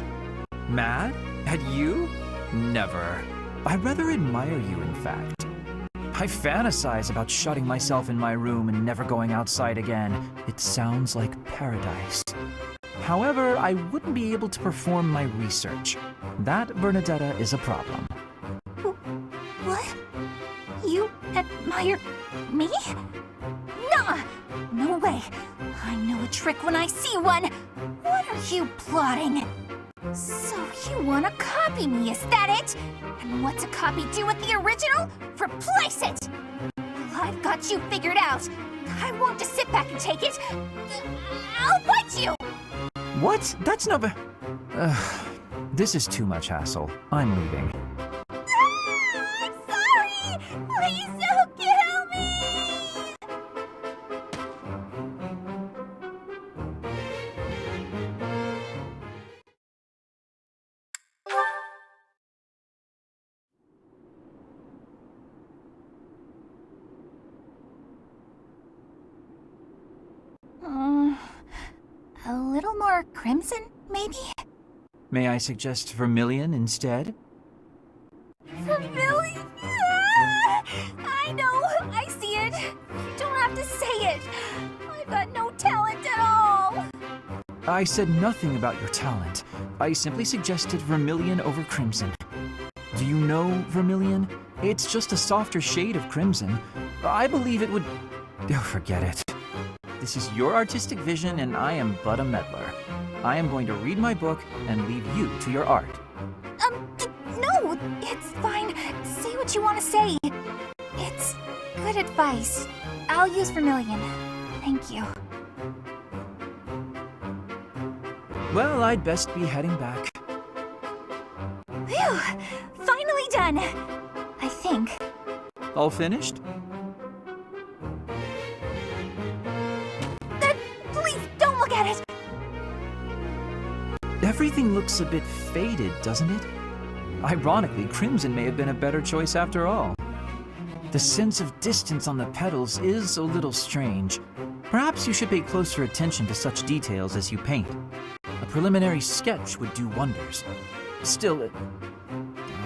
Mad? At you? Never. I rather admire you, in fact. I fantasize about shutting myself in my room and never going outside again. It sounds like paradise. However, I wouldn't be able to perform my research. That, Bernadetta, is a problem.
What? You admire me? Nah! No way. I know a trick when I see one. What are you plotting? So you want to copy me, is that it? And what's a copy do with the original? Replace it! Well, I've got you figured out. I won't just sit back and take it. I'll fight you!
What? That's not this is too much hassle. I'm leaving.
I'm sorry! Please don't kill me! A little more crimson, maybe?
May I suggest vermilion instead?
Vermilion? Ah! I know, I see it. You don't have to say it. I've got no talent at all.
I said nothing about your talent. I simply suggested vermilion over crimson. Do you know vermilion? It's just a softer shade of crimson. I believe it would... Oh, forget it. This is your artistic vision and I am but a meddler. I am going to read my book and leave you to your art.
No, it's fine. Say what you want to say. It's good advice. I'll use vermilion. Thank you.
Well, I'd best be heading back.
Phew! Finally done! I think.
All finished?
Please, don't look at it!
Everything looks a bit faded, doesn't it? Ironically, crimson may have been a better choice after all. The sense of distance on the petals is a little strange. Perhaps you should pay closer attention to such details as you paint. A preliminary sketch would do wonders. Still,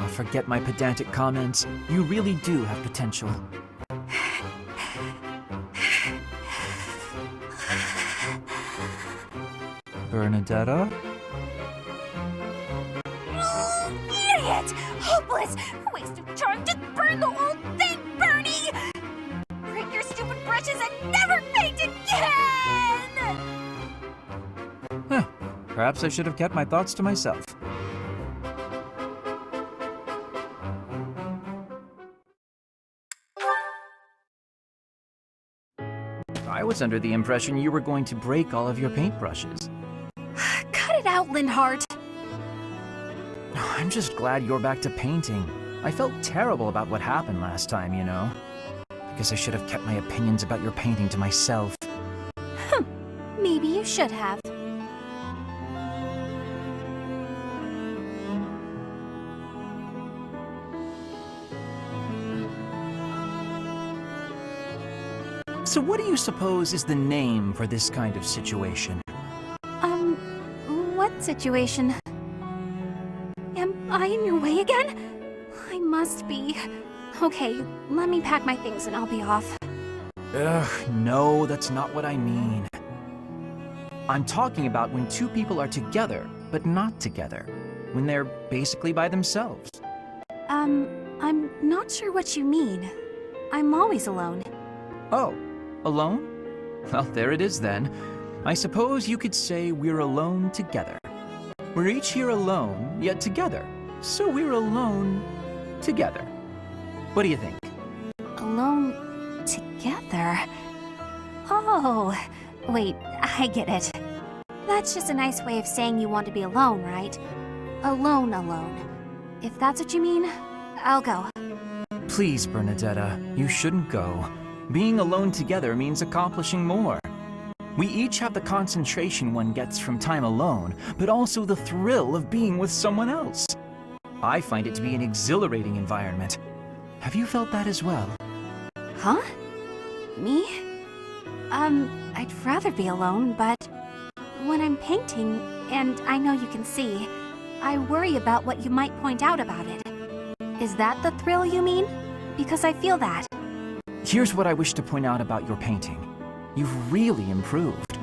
forget my pedantic comments. You really do have potential. Bernadetta?
Idiot! Hopeless! Waste of time! Just burn the whole thing, Bernie! Break your stupid brushes and never paint again!
Huh. Perhaps I should have kept my thoughts to myself. I was under the impression you were going to break all of your paintbrushes.
Cut it out, Lindhart!
I'm just glad you're back to painting. I felt terrible about what happened last time, you know. I guess I should have kept my opinions about your painting to myself.
Maybe you should have.
So what do you suppose is the name for this kind of situation?
What situation? Am I in your way again? I must be. Okay, let me pack my things and I'll be off.
Ugh, no, that's not what I mean. I'm talking about when two people are together, but not together. When they're basically by themselves.
I'm not sure what you mean. I'm always alone.
Oh, alone? Well, there it is then. I suppose you could say we're alone together. We're each here alone, yet together. So we're alone together. What do you think?
Alone together? Oh, wait, I get it. That's just a nice way of saying you want to be alone, right? Alone. If that's what you mean, I'll go.
Please, Bernadetta, you shouldn't go. Being alone together means accomplishing more. We each have the concentration one gets from time alone, but also the thrill of being with someone else. I find it to be an exhilarating environment. Have you felt that as well?
Huh? Me? I'd rather be alone, but when I'm painting, and I know you can see, I worry about what you might point out about it. Is that the thrill you mean? Because I feel that.
Here's what I wish to point out about your painting. You've really improved.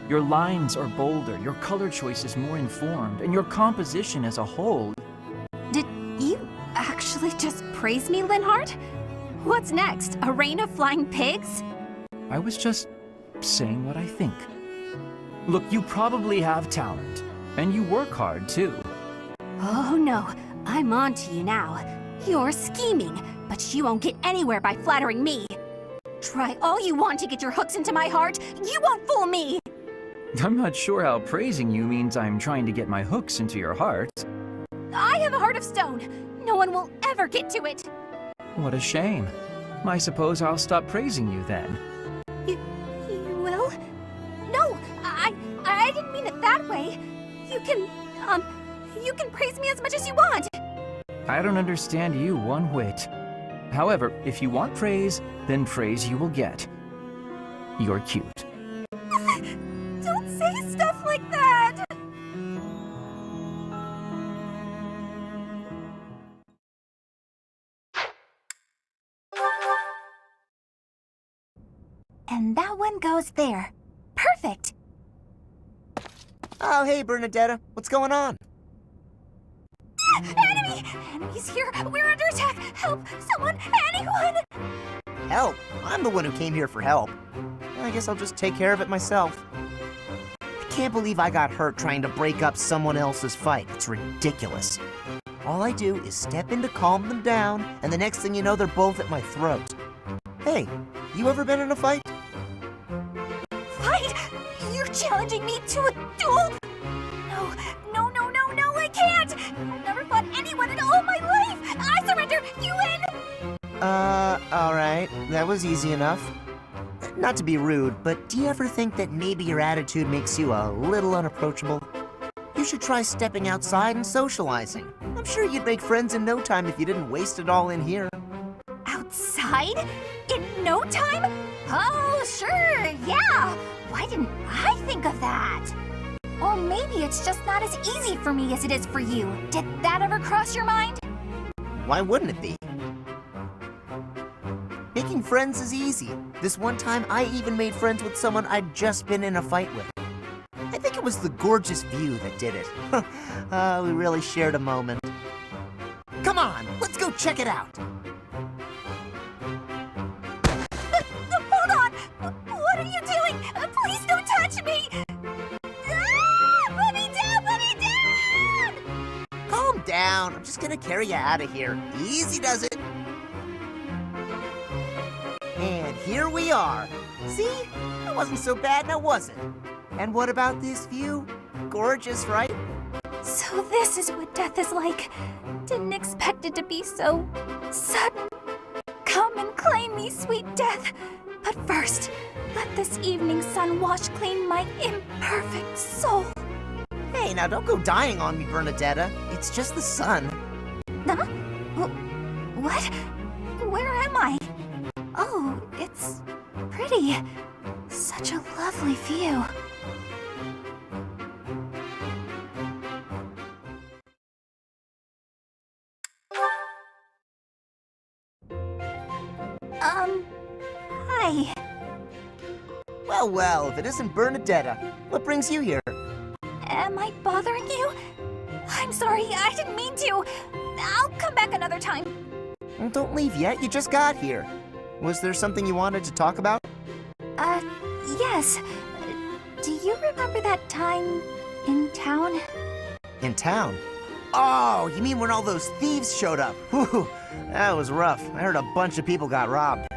Your lines are bolder, your color choice is more informed, and your composition as a whole...
Did you actually just praise me, Linhardt? What's next? A rain of flying pigs?
I was just saying what I think. Look, you probably have talent, and you work hard, too.
Oh no, I'm on to you now. You're scheming, but you won't get anywhere by flattering me. Try all you want to get your hooks into my heart, you won't fool me!
I'm not sure how praising you means I'm trying to get my hooks into your heart.
I have a heart of stone. No one will ever get to it.
What a shame. I suppose I'll stop praising you then.
You will? No, I didn't mean it that way. You can praise me as much as you want.
I don't understand you one whit. However, if you want praise, then praise you will get. You're cute.
Don't say stuff like that! And that one goes there. Perfect!
Oh, hey, Bernadetta. What's going on?
Enemy! Enemy's here! We're under attack! Help! Someone! Anyone!
Help? I'm the one who came here for help. I guess I'll just take care of it myself. I can't believe I got hurt trying to break up someone else's fight. It's ridiculous. All I do is step in to calm them down, and the next thing you know, they're both at my throat. Hey, you ever been in a fight?
Fight? You're challenging me to a duel? No, I can't! I've never fought anyone in all my life! I surrender! You win!
Alright. That was easy enough. Not to be rude, but do you ever think that maybe your attitude makes you a little unapproachable? You should try stepping outside and socializing. I'm sure you'd make friends in no time if you didn't waste it all in here.
Outside? In no time? Oh, sure, yeah! Why didn't I think of that? Or maybe it's just not as easy for me as it is for you. Did that ever cross your mind?
Why wouldn't it be? Making friends is easy. This one time, I even made friends with someone I'd just been in a fight with. I think it was the gorgeous view that did it. We really shared a moment. Come on, let's go check it out.
Hold on! What are you doing? Please don't touch me! Put me down!
Calm down. I'm just gonna carry you out of here. Easy does it. And here we are. See? It wasn't so bad now, was it? And what about this view? Gorgeous, right?
So this is what death is like. Didn't expect it to be so sudden. Come and claim me, sweet death. But first, let this evening sun wash clean my imperfect soul.
Hey, now don't go dying on me, Bernadetta. It's just the sun.
Huh? What? Where am I? Oh, it's pretty. Such a lovely view. Hi.
Well, if it isn't Bernadetta, what brings you here?
Am I bothering you? I'm sorry, I didn't mean to. I'll come back another time.
Well, don't leave yet, you just got here. Was there something you wanted to talk about?
Yes. Do you remember that time in town?
In town? Oh, you mean when all those thieves showed up? Whew, that was rough. I heard a bunch of people got robbed.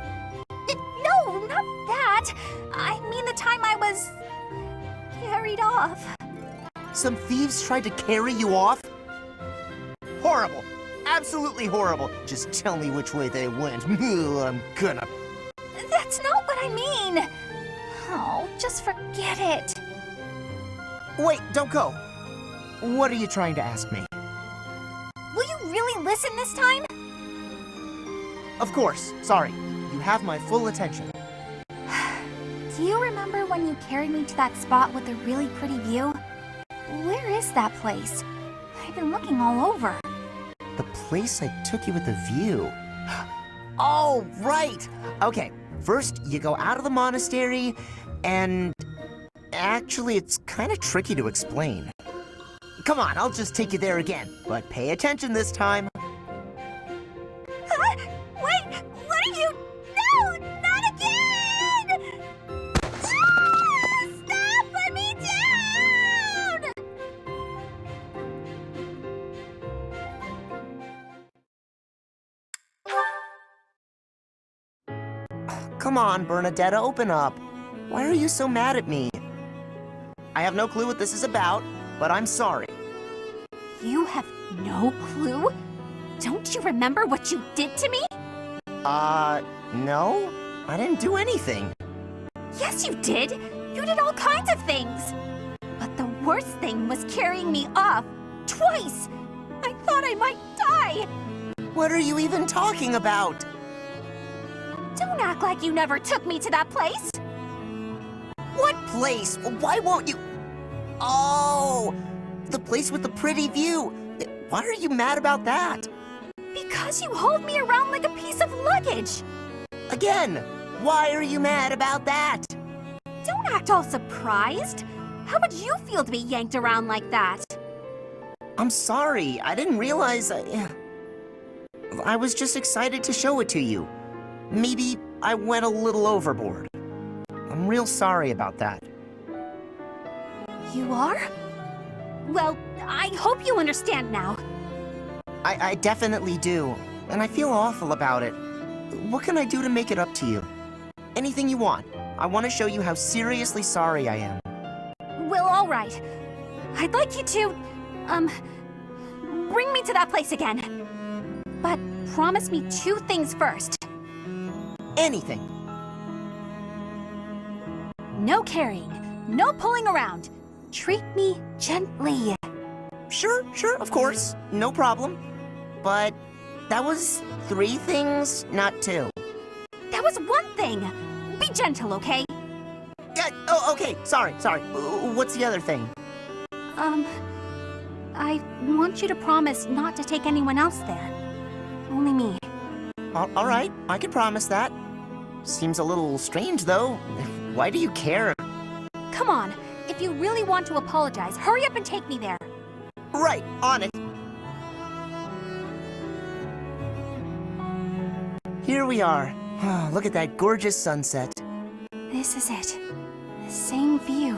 No, not that. I mean the time I was carried off.
Some thieves tried to carry you off? Horrible. Absolutely horrible. Just tell me which way they went. I'm gonna...
That's not what I mean. Oh, just forget it.
Wait, don't go. What are you trying to ask me?
Will you really listen this time?
Of course. Sorry. You have my full attention.
Do you remember when you carried me to that spot with the really pretty view? where is that place? I've been looking all over.
The place I took you with the view. Oh, right! Okay, first you go out of the monastery, and actually it's kind of tricky to explain. Come on, I'll just take you there again, but pay attention this time.
Wait! What are you? No! Not again! Ah! Stop! Put me down!
Come on, Bernadetta, open up. Why are you so mad at me? I have no clue what this is about, but I'm sorry.
You have no clue? Don't you remember what you did to me?
No. I didn't do anything.
Yes, you did! You did all kinds of things! But the worst thing was carrying me off. Twice! I thought I might die!
What are you even talking about?
Don't act like you never took me to that place!
What place? Why won't you? Oh! The place with the pretty view! Why are you mad about that?
Because you hold me around like a piece of luggage!
Again, why are you mad about that?
Don't act all surprised! How would you feel to be yanked around like that?
I'm sorry, I didn't realize I was just excited to show it to you. Maybe I went a little overboard. I'm real sorry about that.
You are? Well, I hope you understand now.
I definitely do, and I feel awful about it. What can I do to make it up to you? Anything you want. I want to show you how seriously sorry I am.
Well, all right. I'd like you to, bring me to that place again. But promise me 2 things first.
Anything.
No carrying, no pulling around. Treat me gently.
Sure, of course. No problem. But that was 3 things, not 2.
That was 1 thing. Be gentle, okay?
Yeah, oh, okay. Sorry. What's the other thing?
I want you to promise not to take anyone else there. Only me.
All right, I can promise that. Seems a little strange, though. Why do you care?
Come on. If you really want to apologize, hurry up and take me there.
Right, on it. Here we are. Oh, look at that gorgeous sunset.
This is it. The same view.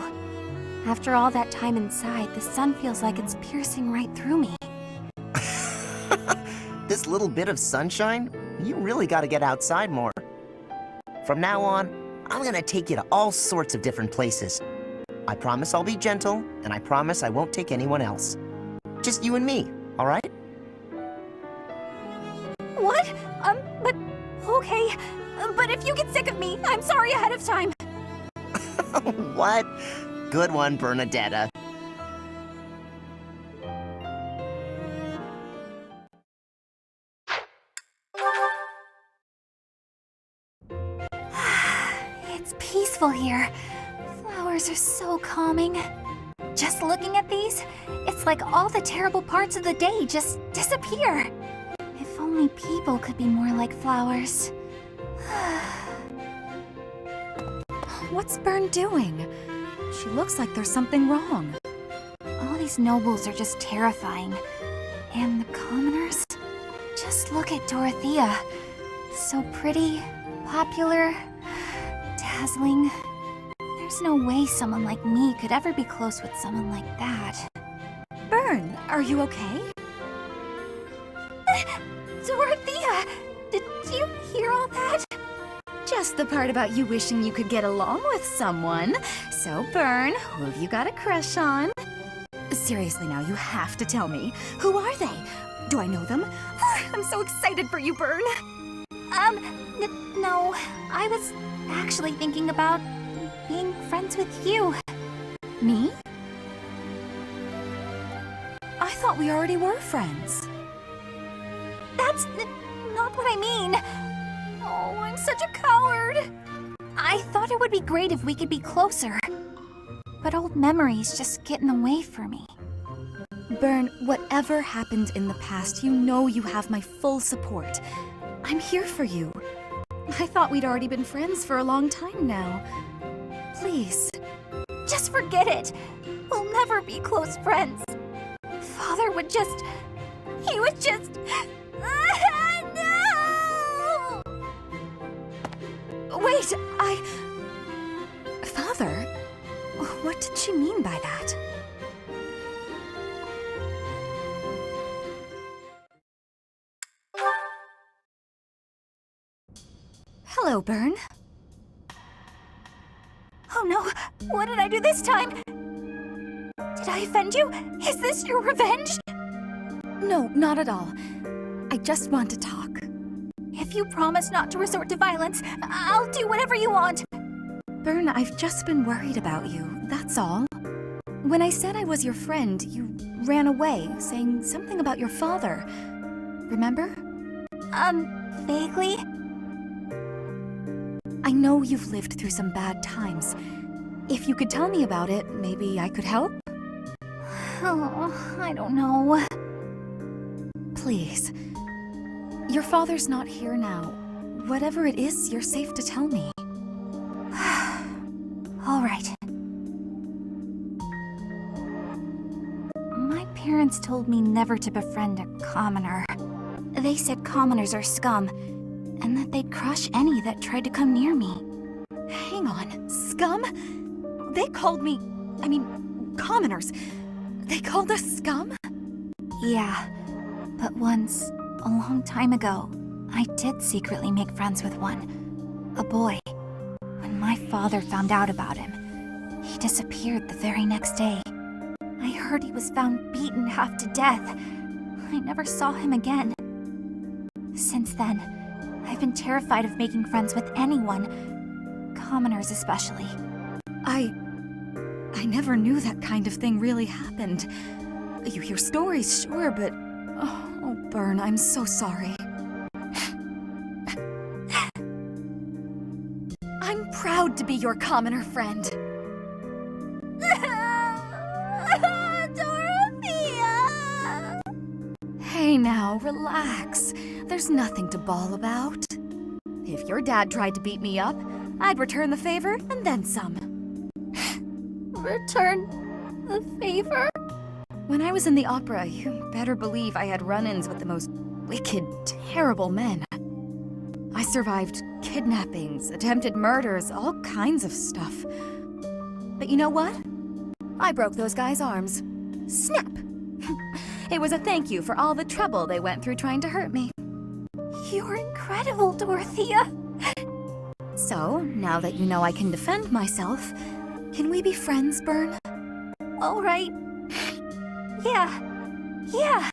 After all that time inside, the sun feels like it's piercing right through me.
This little bit of sunshine? You really gotta get outside more. From now on, I'm gonna take you to all sorts of different places. I promise I'll be gentle, and I promise I won't take anyone else. Just you and me, all right?
What? But... okay. But if you get sick of me, I'm sorry ahead of time.
What? Good one, Bernadetta.
It's peaceful here. Flowers are so calming. Just looking at these, it's like all the terrible parts of the day just disappear. If only people could be more like flowers.
What's Bern doing? She looks like there's something wrong.
All these nobles are just terrifying. And the commoners? Just look at Dorothea. So pretty, popular, dazzling. There's no way someone like me could ever be close with someone like that.
Bern, are you okay?
Dorothea! Did you hear all that?
Just the part about you wishing you could get along with someone. So, Bern, who have you got a crush on? Seriously now, you have to tell me. Who are they? Do I know them? I'm so excited for you, Bern.
No. I was actually thinking about being friends with you.
Me? I thought we already were friends.
That's not what I mean. Oh, I'm such a coward. I thought it would be great if we could be closer. but old memories just get in the way for me.
Bern, whatever happened in the past, you know you have my full support. I'm here for you. I thought we'd already been friends for a long time now. Please.
Just forget it. We'll never be close friends. Father would just... He would just... No!
Wait, Father? What did she mean by that? Hello, Bern.
Oh no, what did I do this time? Did I offend you? Is this your revenge?
No, not at all. I just want to talk.
If you promise not to resort to violence, I'll do whatever you want.
Bern, I've just been worried about you, that's all. When I said I was your friend, you ran away, saying something about your father. Remember?
Vaguely?
I know you've lived through some bad times. If you could tell me about it, maybe I could help?
Oh, I don't know.
Please. Your father's not here now. Whatever it is, you're safe to tell me.
All right. My parents told me never to befriend a commoner. They said commoners are scum, and that they'd crush any that tried to come near me.
Hang on, scum? They called me... commoners. They called us scum?
Yeah, but once, a long time ago, I did secretly make friends with one. A boy. When my father found out about him, he disappeared the very next day. I heard he was found beaten half to death. I never saw him again. Since then, I've been terrified of making friends with anyone, commoners especially.
I never knew that kind of thing really happened. You hear stories, sure, but... Oh, Bern, I'm so sorry. I'm proud to be your commoner friend.
Dorothea!
Hey now, relax. There's nothing to bawl about. If your dad tried to beat me up, I'd return the favor and then some.
Return the favor?
When I was in the opera, you better believe I had run-ins with the most wicked, terrible men. I survived kidnappings, attempted murders, all kinds of stuff. But you know what? I broke those guys' arms. Snap! It was a thank you for all the trouble they went through trying to hurt me.
You're incredible, Dorothea.
So, now that you know I can defend myself, can we be friends, Bern?
All right. Yeah.